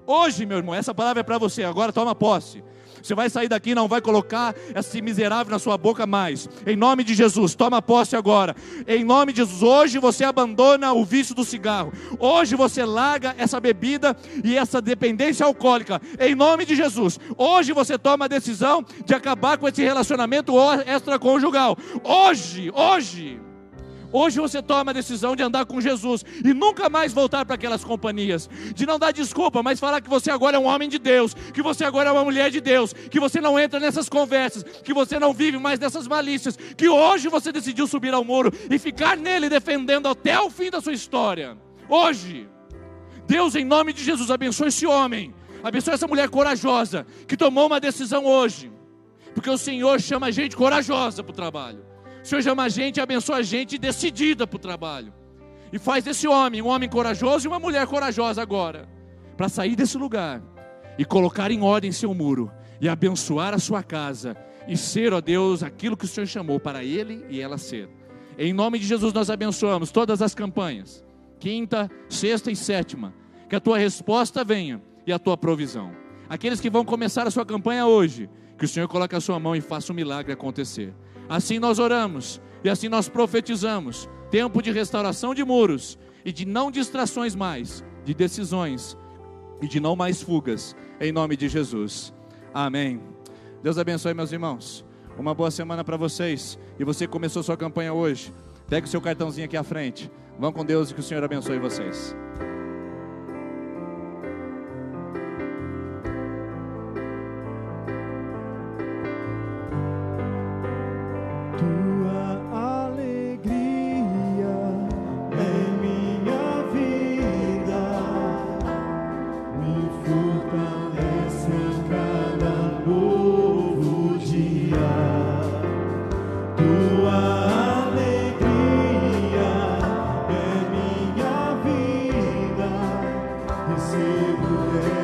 Hoje, meu irmão, essa palavra é para você, agora toma posse. Você vai sair daqui e não vai colocar esse miserável na sua boca mais. Em nome de Jesus, toma posse agora. Em nome de Jesus, hoje você abandona o vício do cigarro. Hoje você larga essa bebida e essa dependência alcoólica. Em nome de Jesus, hoje você toma a decisão de acabar com esse relacionamento extraconjugal. Hoje você toma a decisão de andar com Jesus e nunca mais voltar para aquelas companhias, de não dar desculpa, mas falar que você agora é um homem de Deus, que você agora é uma mulher de Deus, que você não entra nessas conversas, que você não vive mais nessas malícias, que hoje você decidiu subir ao muro e ficar nele defendendo até o fim da sua história. Hoje, Deus, em nome de Jesus, abençoe esse homem, abençoe essa mulher corajosa, que tomou uma decisão hoje, porque o Senhor chama gente corajosa para o trabalho. O Senhor chama a gente, abençoa a gente decidida para o trabalho. E faz desse homem um homem corajoso e uma mulher corajosa agora. Para sair desse lugar e colocar em ordem seu muro. E abençoar a sua casa. E ser, ó Deus, aquilo que o Senhor chamou para ele e ela ser. Em nome de Jesus nós abençoamos todas as campanhas. 5ª, 6ª e 7ª. Que a tua resposta venha e a tua provisão. Aqueles que vão começar a sua campanha hoje. Que o Senhor coloque a sua mão e faça um milagre acontecer. Assim nós oramos e assim nós profetizamos. Tempo de restauração de muros e de não distrações mais, de decisões e de não mais fugas, em nome de Jesus. Amém. Deus abençoe, meus irmãos. Uma boa semana para vocês. E você que começou sua campanha hoje, pegue o seu cartãozinho aqui à frente. Vão com Deus e que o Senhor abençoe vocês. Recebo